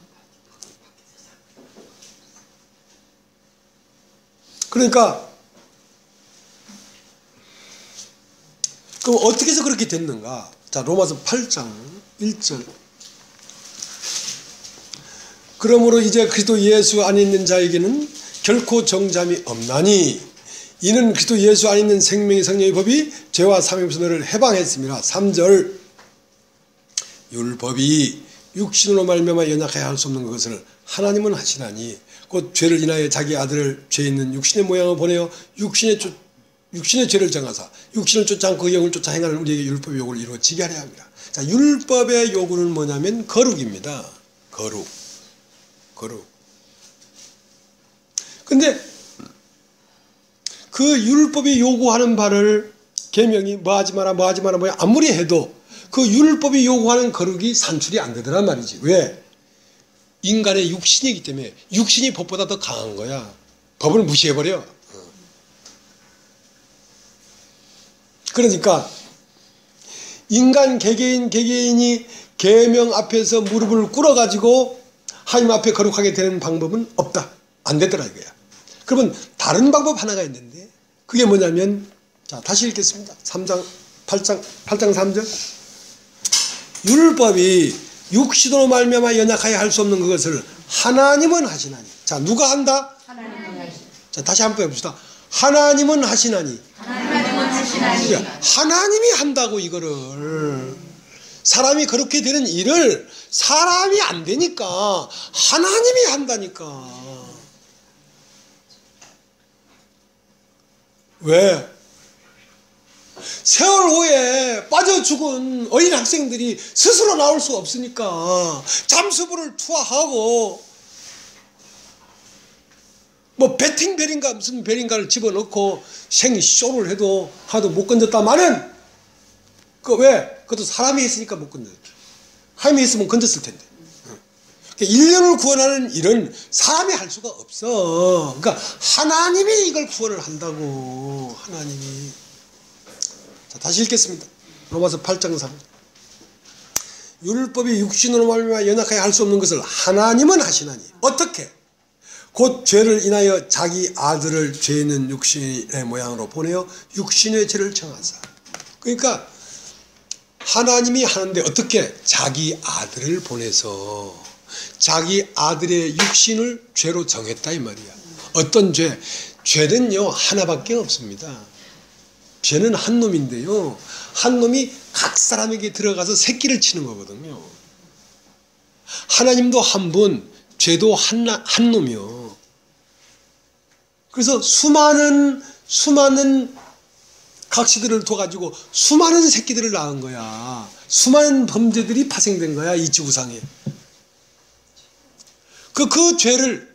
그러니까 그럼 어떻게 해서 그렇게 됐는가? 자, 로마서 8장 1절. 그러므로 이제 그리스도 예수 안에 있는 자에게는 결코 정잠이 없나니 이는 그리스도 예수 안에 있는 생명의 성령의 법이 죄와 사망에서 너를 해방했습니다. 3절. 율법이 육신으로 말미암아 연약하여 할 수 없는 것을 하나님은 하시나니 곧 죄를 인하여 자기 아들을 죄 있는 육신의 모양을 보내어 육신의 죄를 정하사 육신을 쫓지 않고 그 영을 쫓아 행하는 우리에게 율법의 요구를 이루어지게 하려 합니다. 자, 율법의 요구는 뭐냐면 거룩입니다. 거룩. 근데 그 율법이 요구하는 바를 계명이 뭐 하지 마라 뭐야 아무리 해도 그 율법이 요구하는 거룩이 산출이 안 되더란 말이지. 왜? 인간의 육신이기 때문에. 육신이 법보다 더 강한 거야. 법을 무시해버려. 그러니까 인간 개개인이 계명 앞에서 무릎을 꿇어가지고 하나님 앞에 거룩하게 되는 방법은 없다. 안 되더라 이거야. 그러면 다른 방법 하나가 있는데 그게 뭐냐면, 자, 다시 읽겠습니다. 8장 3절. 율법이 육신으로 말미암아 연약하여 할 수 없는 그것을 하나님은 하시나니. 자, 누가 한다? 하나님은 하시나니. 자, 다시 한번 해봅시다. 하나님은 하시나니. 하나님이 한다고 이거를. 사람이 그렇게 되는 일을 사람이 안 되니까 하나님이 한다니까. 왜? 세월 후에 빠져 죽은 어린 학생들이 스스로 나올 수 없으니까 잠수부를 투하하고 뭐 배팅별인가 무슨 별인가를 집어넣고 생쇼를 해도 하도 못 건졌다마는 그 왜? 그것도 사람이 했으니까 못 건졌죠. 하나님이 했으면 건졌을 텐데. 인류를 구원하는 일은 사람이 할 수가 없어. 그러니까 하나님이 이걸 구원을 한다고. 하나님이. 자, 다시 읽겠습니다. 로마서 8장 3. 율법이 육신으로 말미암아 연약하여 할 수 없는 것을 하나님은 하시나니. 어떻게? 곧 죄를 인하여 자기 아들을 죄 있는 육신의 모양으로 보내어 육신의 죄를 정하사. 그러니까 하나님이 하는데 어떻게? 자기 아들을 보내서 자기 아들의 육신을 죄로 정했다 이 말이야. 어떤 죄? 죄는요 하나밖에 없습니다. 죄는 한 놈인데요, 한 놈이 각 사람에게 들어가서 새끼를 치는 거거든요. 하나님도 한 분, 죄도 한 놈이요. 그래서 수많은 각시들을 둬가지고 수많은 새끼들을 낳은 거야. 수많은 범죄들이 파생된 거야 이 지구상에. 그 죄를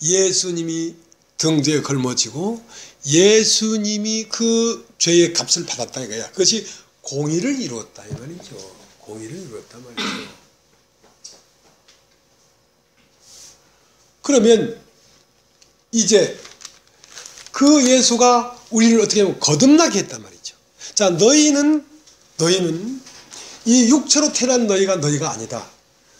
예수님이 등대에 걸머지고 예수님이 그 죄의 값을 받았다 이거야. 그것이 공의를 이루었다 이 말이죠. 공의를 이루었다 말이죠. 그러면 이제 그 예수가 우리를 어떻게 보면 거듭나게 했단 말이죠. 자, 너희는 이 육체로 태어난 너희가 아니다.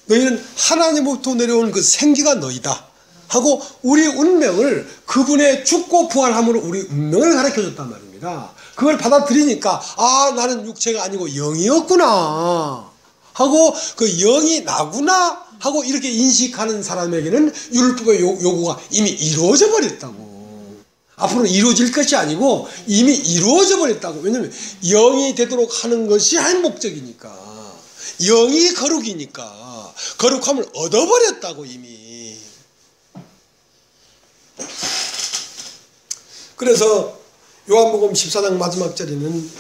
너희는 하나님으로부터 내려온 그 생기가 너희다 하고 우리 운명을, 그분의 죽고 부활함으로 우리 운명을 가르쳐줬단 말입니다. 그걸 받아들이니까 아, 나는 육체가 아니고 영이었구나 하고 그 영이 나구나 하고 이렇게 인식하는 사람에게는 율법의 요구가 이미 이루어져 버렸다고. 앞으로 이루어질 것이 아니고 이미 이루어져 버렸다고. 왜냐하면 영이 되도록 하는 것이 한 목적이니까. 영이 거룩이니까 거룩함을 얻어버렸다고 이미. 그래서 요한복음 14장 마지막 절에는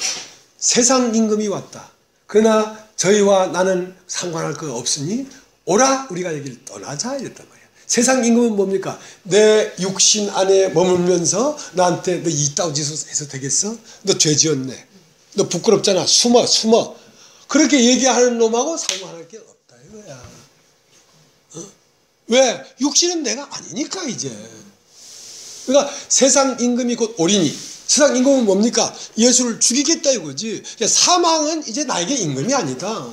세상 임금이 왔다. 그러나 저희와 나는 상관할 거 없으니 오라 우리가 여기를 떠나자 이랬단 말이야. 세상 임금은 뭡니까? 내 육신 안에 머물면서 나한테 너 이따위 짓을 해서 되겠어? 너 죄 지었네. 너 부끄럽잖아. 숨어. 그렇게 얘기하는 놈하고 상관할 게 없다 이거야. 왜? 육신은 내가 아니니까 이제. 그러니까 세상 임금이 곧 오리니. 세상 임금은 뭡니까? 예수를 죽이겠다 이거지. 사망은 이제 나에게 임금이 아니다.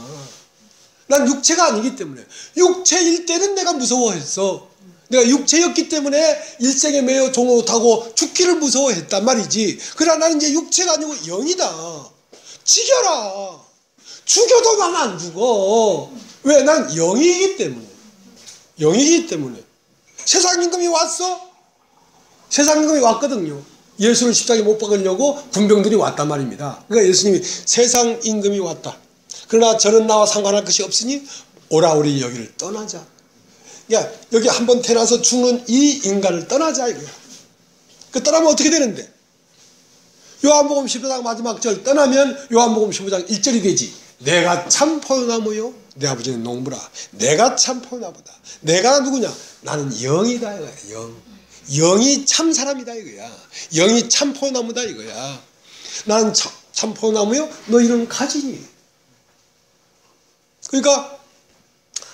난 육체가 아니기 때문에. 육체일 때는 내가 무서워했어. 내가 육체였기 때문에 일생에 매여 종로 타고 죽기를 무서워했단 말이지. 그러나 나는 이제 육체가 아니고 영이다. 죽여라. 죽여도 난 안 죽어. 왜? 난 영이기 때문에. 영이기 때문에. 세상 임금이 왔어? 세상 임금이 왔거든요. 예수를 십자가에 못 박으려고 군병들이 왔단 말입니다. 그러니까 예수님이 세상 임금이 왔다. 그러나 저는 나와 상관할 것이 없으니 오라 우리 여기를 떠나자. 그러니까 여기 한번 태어나서 죽는 이 인간을 떠나자 이거야. 그 떠나면 어떻게 되는데? 요한복음 15장 마지막 절 떠나면 요한복음 15장 1절이 되지. 내가 참 포도나무요 내 아버지는 농부라. 내가 참 포도나무다. 내가 누구냐? 나는 영이다 이거야. 영이 참 사람이다 이거야. 영이 참 포도나무다 이거야. 나는 참 포도나무요 너희는 가지니. 그러니까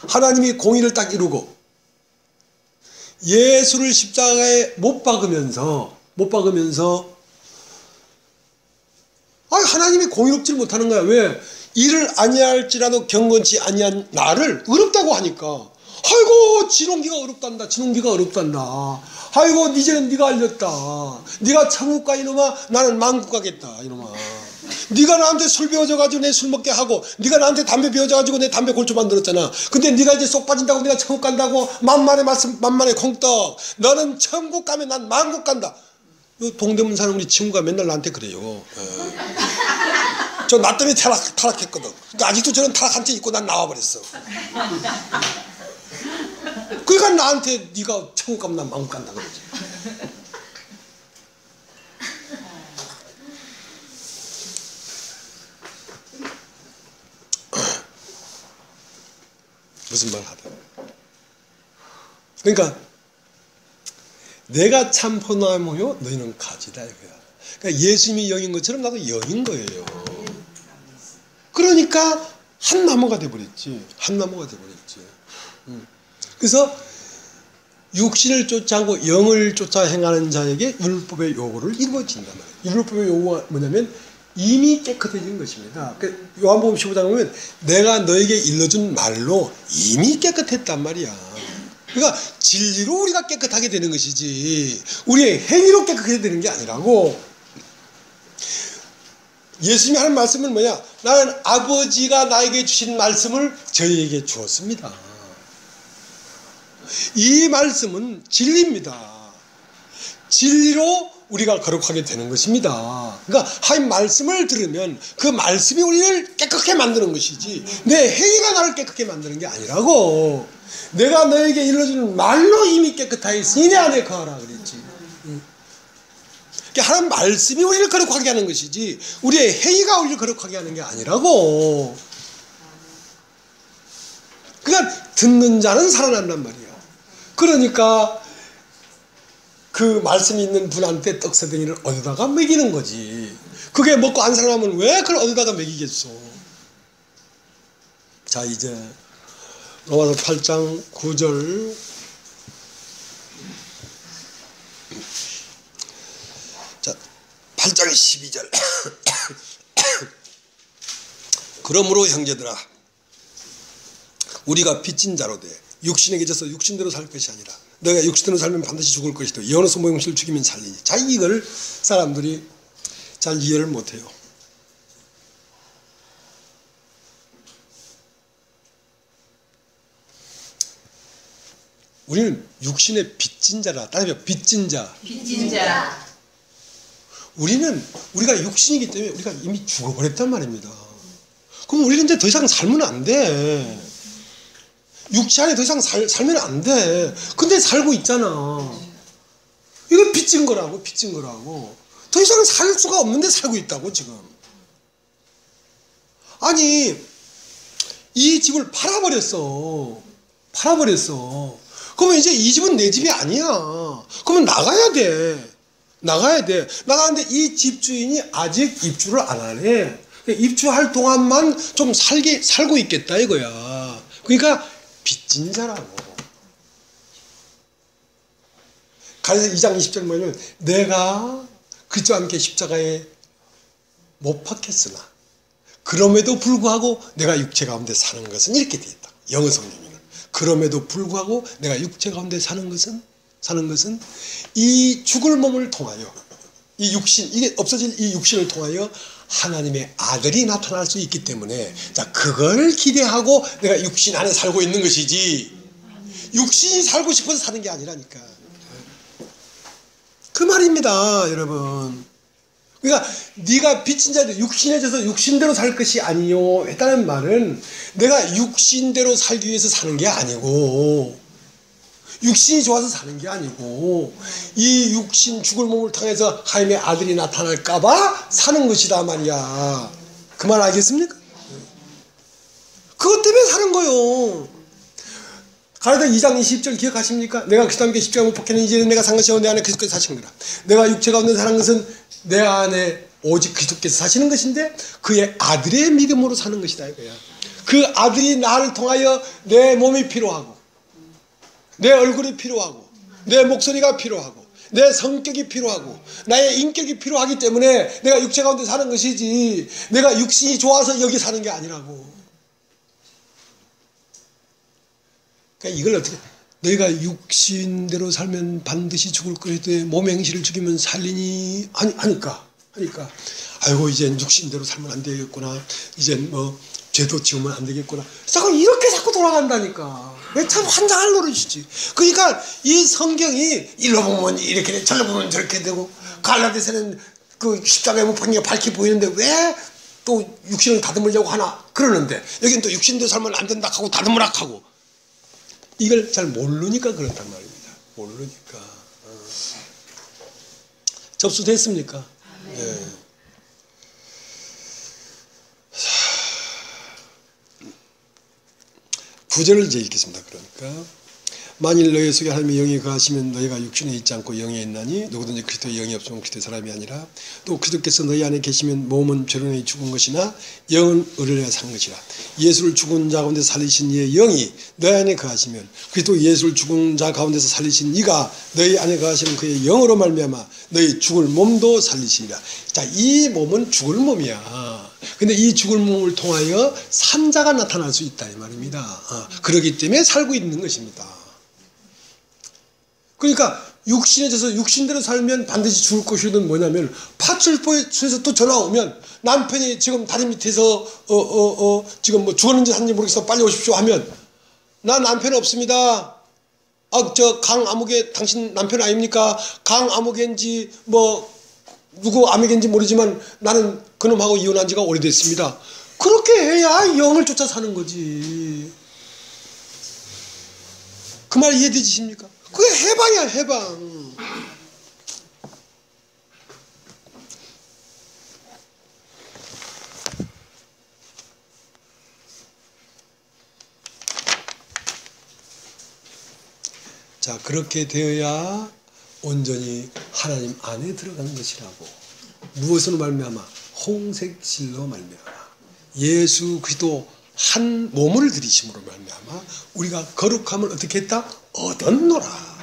하나님이 공의를 딱 이루고 예수를 십자가에 못 박으면서 하나님이 공의롭지를 못하는 거야. 왜? 이를 아니할지라도 경건치 아니한 나를 의롭다고 하니까 아이고 진홍기가 어렵단다. 아이고 이제는 네가 알렸다. 네가 천국 가 이놈아. 나는 만국 가겠다 이놈아. 네가 나한테 술 배워줘가지고 내 술 먹게 하고 네가 나한테 담배 배워줘가지고 내 담배 골조 만들었잖아. 근데 네가 이제 쏙 빠진다고 네가 천국 간다고 만만의 콩떡. 너는 천국 가면 난 만국 간다. 요 동대문 사는 우리 친구가 맨날 나한테 그래요. 저 나 때문에 타락했거든. 그러니까 아직도 저는 타락한 채 있고 난 나와버렸어. 그러니까 나한테 네가 천국 가면 난 만국 간다 그러지. 무슨 말 하다. 그러니까 내가 참 포도나무요 너희는 가지다 이거야. 그러니까 예수님이 영인 것처럼 나도 영인 거예요. 그러니까 한 나무가 돼버렸지. 그래서 육신을 쫓아하고 영을 쫓아 행하는 자에게 율법의 요구를 이루어진단 말이에요. 율법의 요구가 뭐냐면 이미 깨끗해진 것입니다. 요한복음 15장에 보면 내가 너에게 일러준 말로 이미 깨끗했단 말이야. 그러니까 진리로 우리가 깨끗하게 되는 것이지 우리의 행위로 깨끗하게 되는 게 아니라고. 예수님이 하는 말씀은 뭐냐? 나는 아버지가 나에게 주신 말씀을 저희에게 주었습니다. 이 말씀은 진리입니다. 진리로 우리가 거룩하게 되는 것입니다. 그러니까 한 말씀을 들으면 그 말씀이 우리를 깨끗하게 만드는 것이지 내 행위가 나를 깨끗하게 만드는 게 아니라고. 내가 너에게 일러주는 말로 이미 깨끗하였으니 내 안에 거하라 그랬지. 하나님 말씀이 우리를 거룩하게 하는 것이지 우리의 행위가 우리를 거룩하게 하는 게 아니라고. 그러니까 듣는 자는 살아난단 말이야. 그러니까 그 말씀이 있는 분한테 떡새덩이를 얻어다가 먹이는 거지. 그게 먹고 안 살아나면 왜 그걸 얻어다가 먹이겠어. 자 이제 로마서 8장 9절 8장 12절 그러므로 형제들아 우리가 빚진 자로 돼 육신에 갇혀서 육신대로 살 것이 아니라 너가 육신대로 살면 반드시 죽을 것이다. 영으로서 모형실을 죽이면 살리니. 자, 이걸 사람들이 잘 이해를 못해요. 우리는 육신의 빚진 자라. 따라해봐. 빚진 자. 빚진 자. 우리가 육신이기 때문에 우리가 이미 죽어버렸단 말입니다. 그럼 우리는 이제 더 이상 살면 안 돼. 육체 안에 더 이상 살면 안 돼. 근데 살고 있잖아. 이건 빚진 거라고, 빚진 거라고. 더 이상 살 수가 없는데 살고 있다고, 지금. 아니, 이 집을 팔아버렸어. 팔아버렸어. 그러면 이제 이 집은 내 집이 아니야. 그러면 나가야 돼. 나가야 돼. 나가는데 이 집주인이 아직 입주를 안 하네. 입주할 동안만 좀 살고 있겠다 이거야. 그러니까 빚진 자라고. 갈라디아서 2장 20절 뭐냐면 내가 그리스도와 함께 십자가에 못 박혔으나 그럼에도 불구하고 내가 육체 가운데 사는 것은 이렇게 되어 있다. 영어 성경에는 그럼에도 불구하고 내가 육체 가운데 사는 것은 이 죽을 몸을 통하여 이 육신, 이게 없어질 이 육신을 통하여 하나님의 아들이 나타날 수 있기 때문에 자, 그걸 기대하고 내가 육신 안에 살고 있는 것이지 육신이 살고 싶어서 사는 게 아니라니까. 그 말입니다, 여러분. 그러니까 네가 빚진 자들 육신에 져서 육신대로 살 것이 아니요 했다는 말은 내가 육신대로 살기 위해서 사는 게 아니고 육신이 좋아서 사는 게 아니고 이 육신 죽을 몸을 통해서 하나님의 아들이 나타날까봐 사는 것이다 말이야. 그 말 알겠습니까? 그것 때문에 사는 거요. 갈라디아 2장 20절 기억하십니까? 내가 그리스도와 함께 십자가에 못 박혔는 이제는 내가 산 것이 아니라 내 안에 그리스도께서 사시는 거라. 내가 육체 가운데 사는 것은 내 안에 오직 그리스도께서 사시는 것인데 그의 아들의 믿음으로 사는 것이다 이거야. 그 아들이 나를 통하여 내 몸이 필요하고 내 얼굴이 필요하고 내 목소리가 필요하고 내 성격이 필요하고 나의 인격이 필요하기 때문에 내가 육체 가운데 사는 것이지 내가 육신이 좋아서 여기 사는 게 아니라고. 그러니까 이걸 어떻게 너희가 육신대로 살면 반드시 죽을 것이되 몸의 행실을 죽이면 살리니 하니까 아이고 이젠 육신대로 살면 안 되겠구나. 이젠 뭐 죄도 지으면 안 되겠구나. 자꾸 이렇게 자꾸 돌아간다니까. 참 환장할 노릇이지. 그러니까 이 성경이 일로 보면 이렇게 되고 저로 보면 저렇게 되고 갈라디아서는 그 십자가에 못 박힌 게 밝게 보이는데 왜 또 육신을 다듬으려고 하나 그러는데 여긴 또 육신대로 살면 안 된다 하고 다듬으라 하고 이걸 잘 모르니까 그렇단 말입니다. 모르니까. 접수됐습니까? 네. 구절을 이제 읽겠습니다. 그러니까 만일 너희 속에 하나님의 영이 거하시면 너희가 육신에 있지 않고 영에 있나니 누구든지 그리스도의 영이 없으면 그리스도의 사람이 아니라 또 그리스도께서 너희 안에 계시면 몸은 죄로 인해 죽은 것이나 영은 의를 위하여 산 것이라. 예수를 죽은 자 가운데 살리신 이의 영이 너희 안에 거하시면 그리스도 예수를 죽은 자 가운데서 살리신 이가 너희 안에 거하시는 그의 영으로 말미암아 너희 죽을 몸도 살리시리라. 자, 이 몸은 죽을 몸이야. 근데 이 죽을 몸을 통하여 산 자가 나타날 수 있다 이 말입니다. 그렇기 때문에 살고 있는 것입니다. 그러니까 육신에 져서 육신대로 살면 반드시 죽을 것이든 뭐냐면 파출소에서 또 전화 오면 남편이 지금 다리 밑에서 지금 뭐 죽었는지 샀는지 모르겠어 빨리 오십시오 하면 나 남편 없습니다. 저 강 아무개 당신 남편 아닙니까? 강 아무개인지 뭐 누구 아무개인지 모르지만 나는 그놈하고 이혼한 지가 오래됐습니다. 그렇게 해야 영을 쫓아 사는 거지. 그 말 이해되십니까? 그게 해방이야, 해방. 자, 그렇게 되어야 온전히 하나님 안에 들어가는 것이라고. 무엇으로 말미암아? 홍색실로 말미암아. 예수 그리스도 한 몸을 들이심으로 말미암아 우리가 거룩함을 어떻게 했다? 얻었노라.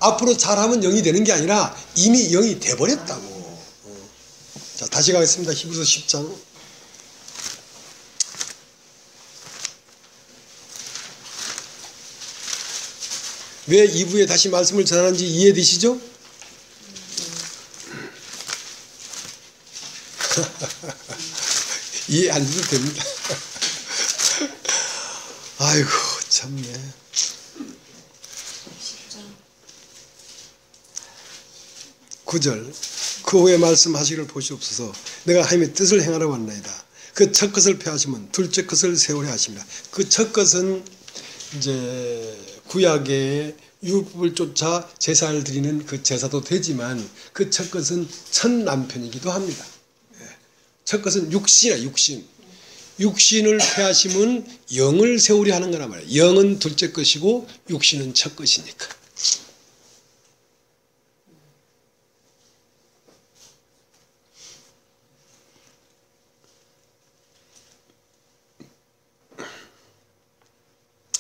앞으로 잘하면 영이 되는 게 아니라 이미 영이 돼버렸다고. 자, 다시 가겠습니다. 히브리서 10장. 왜 2부에 다시 말씀을 전하는지 이해되시죠? 이해 안 해도 됩니다. 아이고 참네. 9절 그 후에 말씀하시기를 보시옵소서. 내가 하나님의 뜻을 행하러 왔나이다. 그 첫 것을 폐하시면 둘째 것을 세우려 하십니다. 그 첫 것은 이제 구약의 율법을 쫓아 제사를 드리는 그 제사도 되지만 그 첫 것은 첫 남편이기도 합니다. 첫 것은 육신이야. 육신을 폐하시면 영을 세우려 하는 거란 말이에요. 영은 둘째 것이고 육신은 첫 것이니까.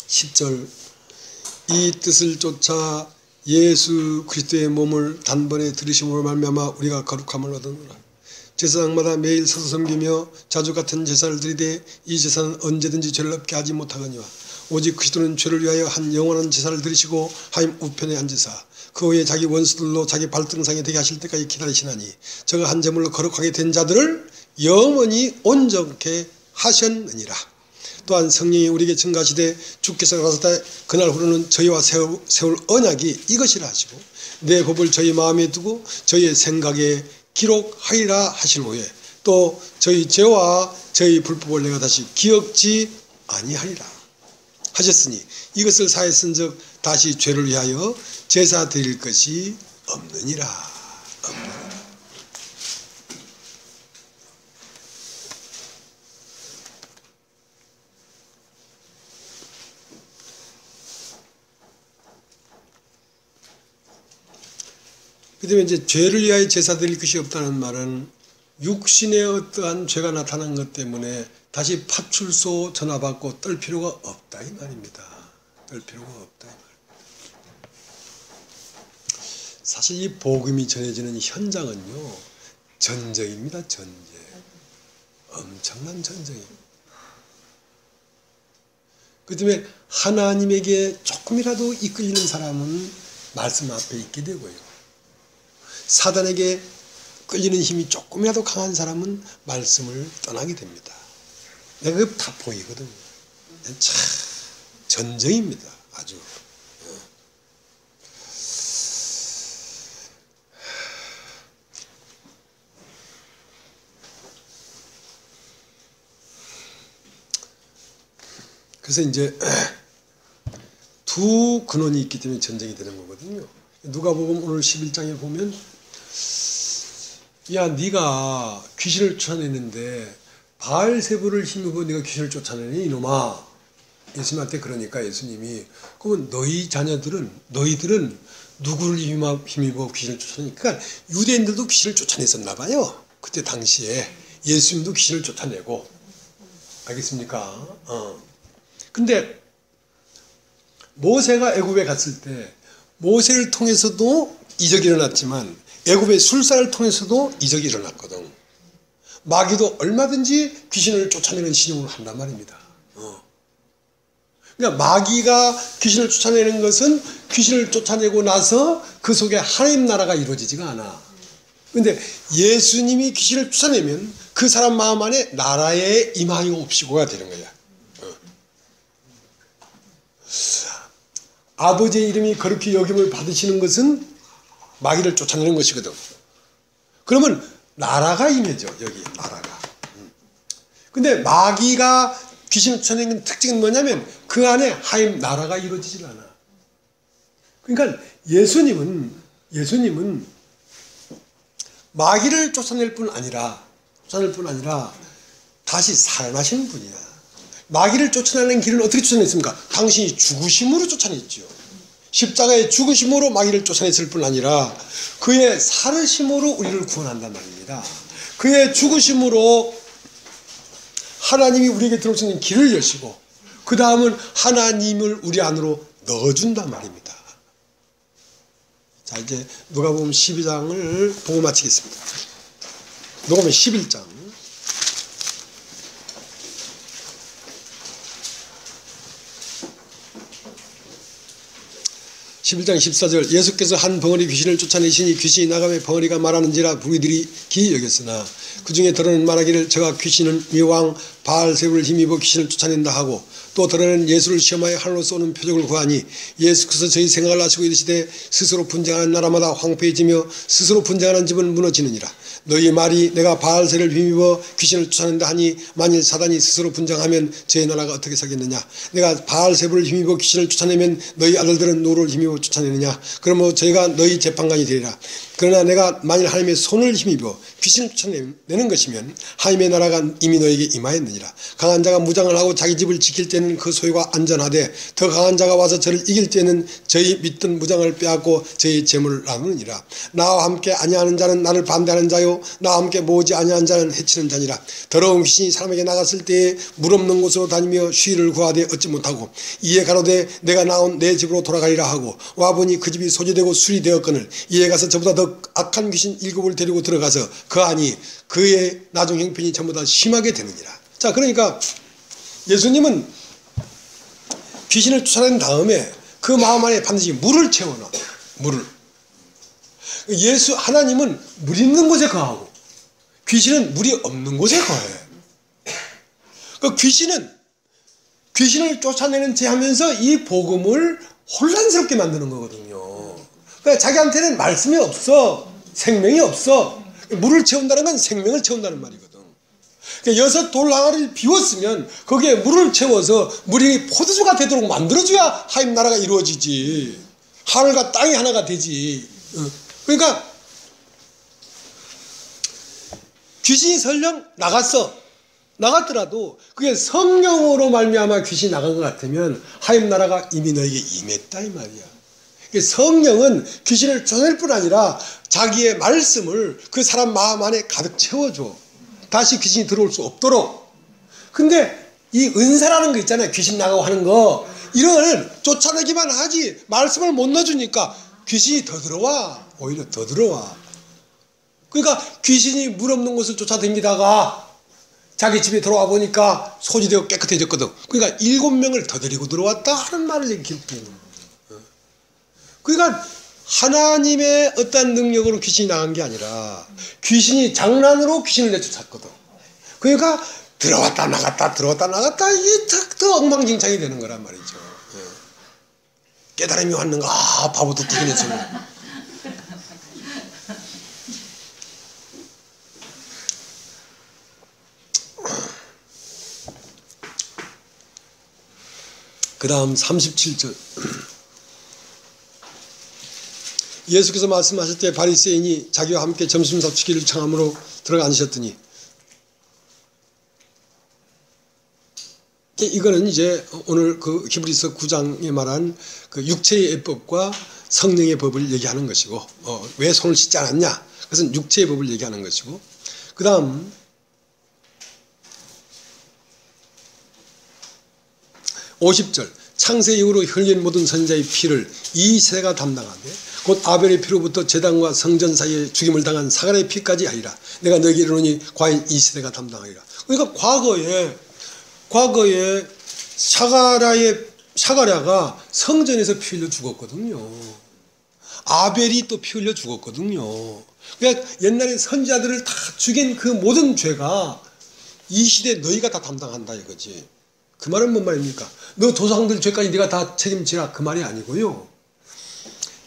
(10절) 이 뜻을 쫓아 예수 그리스도의 몸을 단번에 들으심으로 말미암아 우리가 거룩함을 얻었노라. 제사장마다 매일 서서 섬기며 자주 같은 제사를 드리되 이 제사는 언제든지 죄를 없게 하지 못하거니와 오직 그리스도는 죄를 위하여 한 영원한 제사를 드리시고 하나님 우편에 앉으사 그 후에 자기 원수들로 자기 발등상에 되게 하실 때까지 기다리시나니 저가 한 제물로 거룩하게 된 자들을 영원히 온전케 하셨느니라. 또한 성령이 우리에게 증가하시되 주께서 가라사대 그날 후로는 저희와 세울 언약이 이것이라 하시고 내 법을 저희 마음에 두고 저희의 생각에 기록하리라 하신 후에 또 저희 죄와 저희 불법을 내가 다시 기억지 아니하리라 하셨으니 이것을 사에 쓴즉 다시 죄를 위하여 제사 드릴 것이 없느니라. 그 다음에 이제 죄를 위하여 제사 드릴 것이 없다는 말은 육신의 어떠한 죄가 나타난 것 때문에 다시 파출소 전화받고 떨 필요가 없다 이 말입니다. 떨 필요가 없다 이 말입니다. 사실 이 복음이 전해지는 현장은요 전쟁입니다. 전쟁. 엄청난 전쟁입니다. 그 다음에 하나님에게 조금이라도 이끌리는 사람은 말씀 앞에 있게 되고요. 사단에게 끌리는 힘이 조금이라도 강한 사람은 말씀을 떠나게 됩니다. 내가 그거 다 보이거든요. 참 전쟁입니다. 아주. 그래서 이제 두 근원이 있기 때문에 전쟁이 되는 거거든요. 누가복음 오늘 11장에 보면 야 네가 귀신을 쫓아내는데 바알세불을 힘입어 네가 귀신을 쫓아내니 이놈아. 예수님한테 그러니까 예수님이 그러면 너희들은 누구를 힘입어 귀신을 쫓아내니까 그러니까 유대인들도 귀신을 쫓아냈었나 봐요. 그때 당시에 예수님도 귀신을 쫓아내고 알겠습니까? 근데 모세가 애굽에 갔을 때 모세를 통해서도 이적이 일어났지만 애굽의 술사를 통해서도 이적이 일어났거든. 마귀도 얼마든지 귀신을 쫓아내는 신용을 한단 말입니다. 그러니까 마귀가 귀신을 쫓아내는 것은 귀신을 쫓아내고 나서 그 속에 하나님 나라가 이루어지지가 않아. 그런데 예수님이 귀신을 쫓아내면 그 사람 마음 안에 나라의 임하여 옵시고가 되는 거야. 아버지의 이름이 거룩히 여김을 받으시는 것은 마귀를 쫓아내는 것이거든. 그러면 나라가 임해져. 여기 나라가. 근데 마귀가 귀신을 쫓아내는 특징은 뭐냐면 그 안에 하나님 나라가 이루어지질 않아. 그러니까 예수님은 마귀를 쫓아낼 뿐 아니라 다시 살아나시는 분이야. 마귀를 쫓아내는 길은 어떻게 쫓아냈습니까? 당신이 죽으심으로 쫓아냈죠. 십자가의 죽으심으로 마귀를 쫓아냈을 뿐 아니라 그의 살으심으로 우리를 구원한단 말입니다. 그의 죽으심으로 하나님이 우리에게 들어올 수 있는 길을 여시고 그 다음은 하나님을 우리 안으로 넣어준단 말입니다. 자 이제 누가복음 12장을 보고 마치겠습니다. 녹음은 11장. 11장 14절 예수께서 한 벙어리 귀신을 쫓아내시니 귀신이 나가며 벙어리가 말하는지라 무리들이 기이 여겼으나 그 중에 더러는 말하기를 저가 귀신은 미왕 바알세불을 힘입어 귀신을 쫓아낸다 하고 또 더러는 예수를 시험하여 하늘로 쏘는 표적을 구하니 예수께서 저희 생각을 아시고 이르시되 스스로 분쟁하는 나라마다 황폐해지며 스스로 분쟁하는 집은 무너지느니라. 너희 말이 내가 바알세를 힘입어 귀신을 쫓아낸다 하니 만일 사단이 스스로 분쟁하면 저희 나라가 어떻게 서겠느냐. 내가 바알세불을 힘입어 귀신을 쫓아내면 너희 아들들은 누구를 힘입어 쫓아내느냐. 그러므로 저희가 너희 재판관이 되리라. 그러나 내가 만일 하나님의 손을 힘입어 귀신을 쫓아내는 것이면 하나님의 나라가 이미 너에게 임하였느니라. 강한 자가 무장을 하고 자기 집을 지킬 때는 그 소유가 안전하되 더 강한 자가 와서 저를 이길 때는 저희 믿던 무장을 빼앗고 저희 재물을 나누느니라. 나와 함께 아니하는 자는 나를 반대하는 자요 나와 함께 모으지 아니하는 자는 해치는 자니라. 더러운 귀신이 사람에게 나갔을 때에 물 없는 곳으로 다니며 쉬를 구하되 얻지 못하고 이에 가로되 내가 나온 내 집으로 돌아가리라 하고 와보니 그 집이 소지되고 술이 되었거늘 이에 가서 저보다 더 악한 귀신 7을 데리고 들어가서 그하니 그의 나중 형편이 전부 다 심하게 되느니라. 자, 그러니까 예수님은 귀신을 쫓아낸 다음에 그 마음 안에 반드시 물을 채워놔. 물을. 하나님은 물 있는 곳에 거하고 귀신은 물이 없는 곳에 거해. 그 귀신을 쫓아내는 체 하면서 이 복음을 혼란스럽게 만드는 거거든요. 그러니까 자기한테는 말씀이 없어. 생명이 없어. 물을 채운다는 건 생명을 채운다는 말이거든. 그러니까 6 돌항아리를 비웠으면 거기에 물을 채워서 물이 포도주가 되도록 만들어줘야 하나님 나라가 이루어지지. 하늘과 땅이 하나가 되지. 그러니까 귀신이 설령 나갔더라도 그게 성령으로 말미암아 귀신이 나간 것 같으면 하나님 나라가 이미 너에게 임했다 이 말이야. 성령은 귀신을 쫓아낼 뿐 아니라 자기의 말씀을 그 사람 마음 안에 가득 채워줘. 다시 귀신이 들어올 수 없도록. 근데 이 은사라는 거 있잖아요. 귀신 나가고 하는 거. 이런 쫓아내기만 하지 말씀을 못 넣어주니까 귀신이 더 들어와. 오히려 더 들어와. 그러니까 귀신이 물 없는 곳을 쫓아다니다가 자기 집에 들어와 보니까 소지되고 깨끗해졌거든. 그러니까 7명을 더 데리고 들어왔다 하는 말을 얘기하는 거예요. 그러니까 하나님의 어떤 능력으로 귀신이 나간 게 아니라 귀신이 장난으로 귀신을 내쫓았거든. 그러니까 들어왔다 나갔다 들어왔다 나갔다 이게 더 엉망진창이 되는 거란 말이죠. 깨달음이 왔는가? 아, 바보도 뜨기는 소리. 그 다음 37절 예수께서 말씀하실 때 바리새인이 자기와 함께 점심 섭취기를 청함으로 들어가 앉으셨더니 이거는 이제 오늘 그 히브리서 9장에 말한 그 육체의 예법과 성령의 법을 얘기하는 것이고 왜 손을 씻지 않았냐? 그것은 육체의 법을 얘기하는 것이고 그 다음 50절 창세 이후로 흘린 모든 선자의 피를 이 세대가 담당하되 곧 아벨의 피로부터 제단과 성전 사이에 죽임을 당한 사가랴의 피까지 하리라. 내가 너에게 이르노니 과연 이 세대가 담당하리라. 그러니까 과거에 사가랴가 성전에서 피 흘려 죽었거든요. 아벨이 또 피 흘려 죽었거든요. 그러니까 옛날에 선지자들을 다 죽인 그 모든 죄가 이 시대에 너희가 다 담당한다 이거지. 그 말은 뭔 말입니까? 너 조상들 죄까지 네가 다 책임지라 그 말이 아니고요.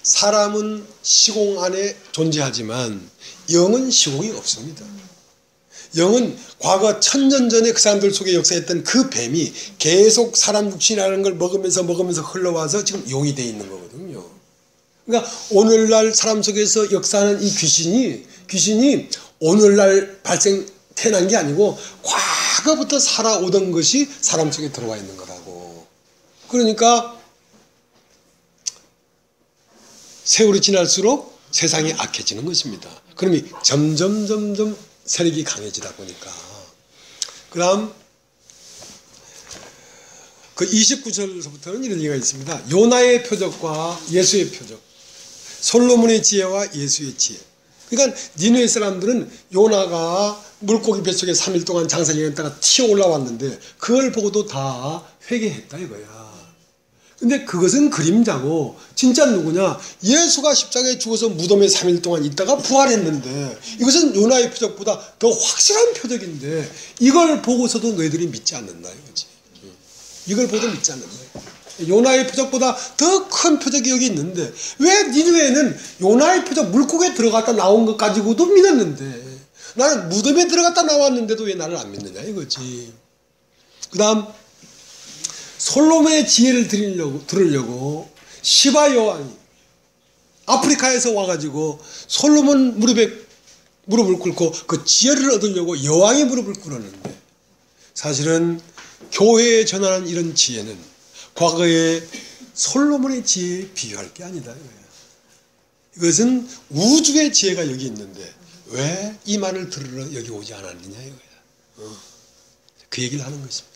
사람은 시공 안에 존재하지만 영은 시공이 없습니다. 영은 과거 1000년 전에 그 사람들 속에 역사했던 그 뱀이 계속 사람 육신이라는 걸 먹으면서 흘러와서 지금 용이 되어 있는 거거든요. 그러니까 오늘날 사람 속에서 역사하는 이 귀신이 오늘날 태어난 게 아니고 과거부터 살아오던 것이 사람 속에 들어와 있는 거라고. 그러니까 세월이 지날수록 세상이 악해지는 것입니다. 그러니 점점 세력이 강해지다 보니까. 그 다음 그 29절서부터는 이런 얘기가 있습니다. 요나의 표적과 예수의 표적, 솔로몬의 지혜와 예수의 지혜. 그러니까 니느웨 사람들은 요나가 물고기 뱃속에 3일 동안 장사 지냈다가 튀어 올라왔는데 그걸 보고도 다 회개했다 이거야. 근데 그것은 그림자고 진짜 누구냐? 예수가 십자가에 죽어서 무덤에 3일 동안 있다가 부활했는데 이것은 요나의 표적보다 더 확실한 표적인데 이걸 보고서도 너희들이 믿지 않는다 이거지. 이걸 보고도 믿지 않는다. 요나의 표적보다 더 큰 표적이 여기 있는데 왜 니느웨는 요나의 표적 물고기에 들어갔다 나온 것 가지고도 믿었는데 나는 무덤에 들어갔다 나왔는데도 왜 나를 안 믿느냐 이거지. 그 다음 솔로몬의 지혜를 들으려고 시바 여왕이 아프리카에서 와가지고 솔로몬 무릎을 꿇고 그 지혜를 얻으려고 여왕의 무릎을 꿇었는데 사실은 교회에 전하는 이런 지혜는 과거의 솔로몬의 지혜에 비교할 게 아니다 이거야. 이것은 우주의 지혜가 여기 있는데 왜 이 말을 들으러 여기 오지 않았느냐 이거야. 그 얘기를 하는 것입니다.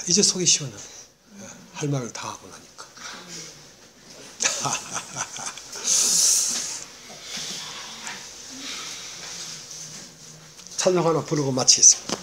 이제 속이 시원하네. 할 말을 다 하고 나니까. 찬양 하나 부르고 마치겠습니다.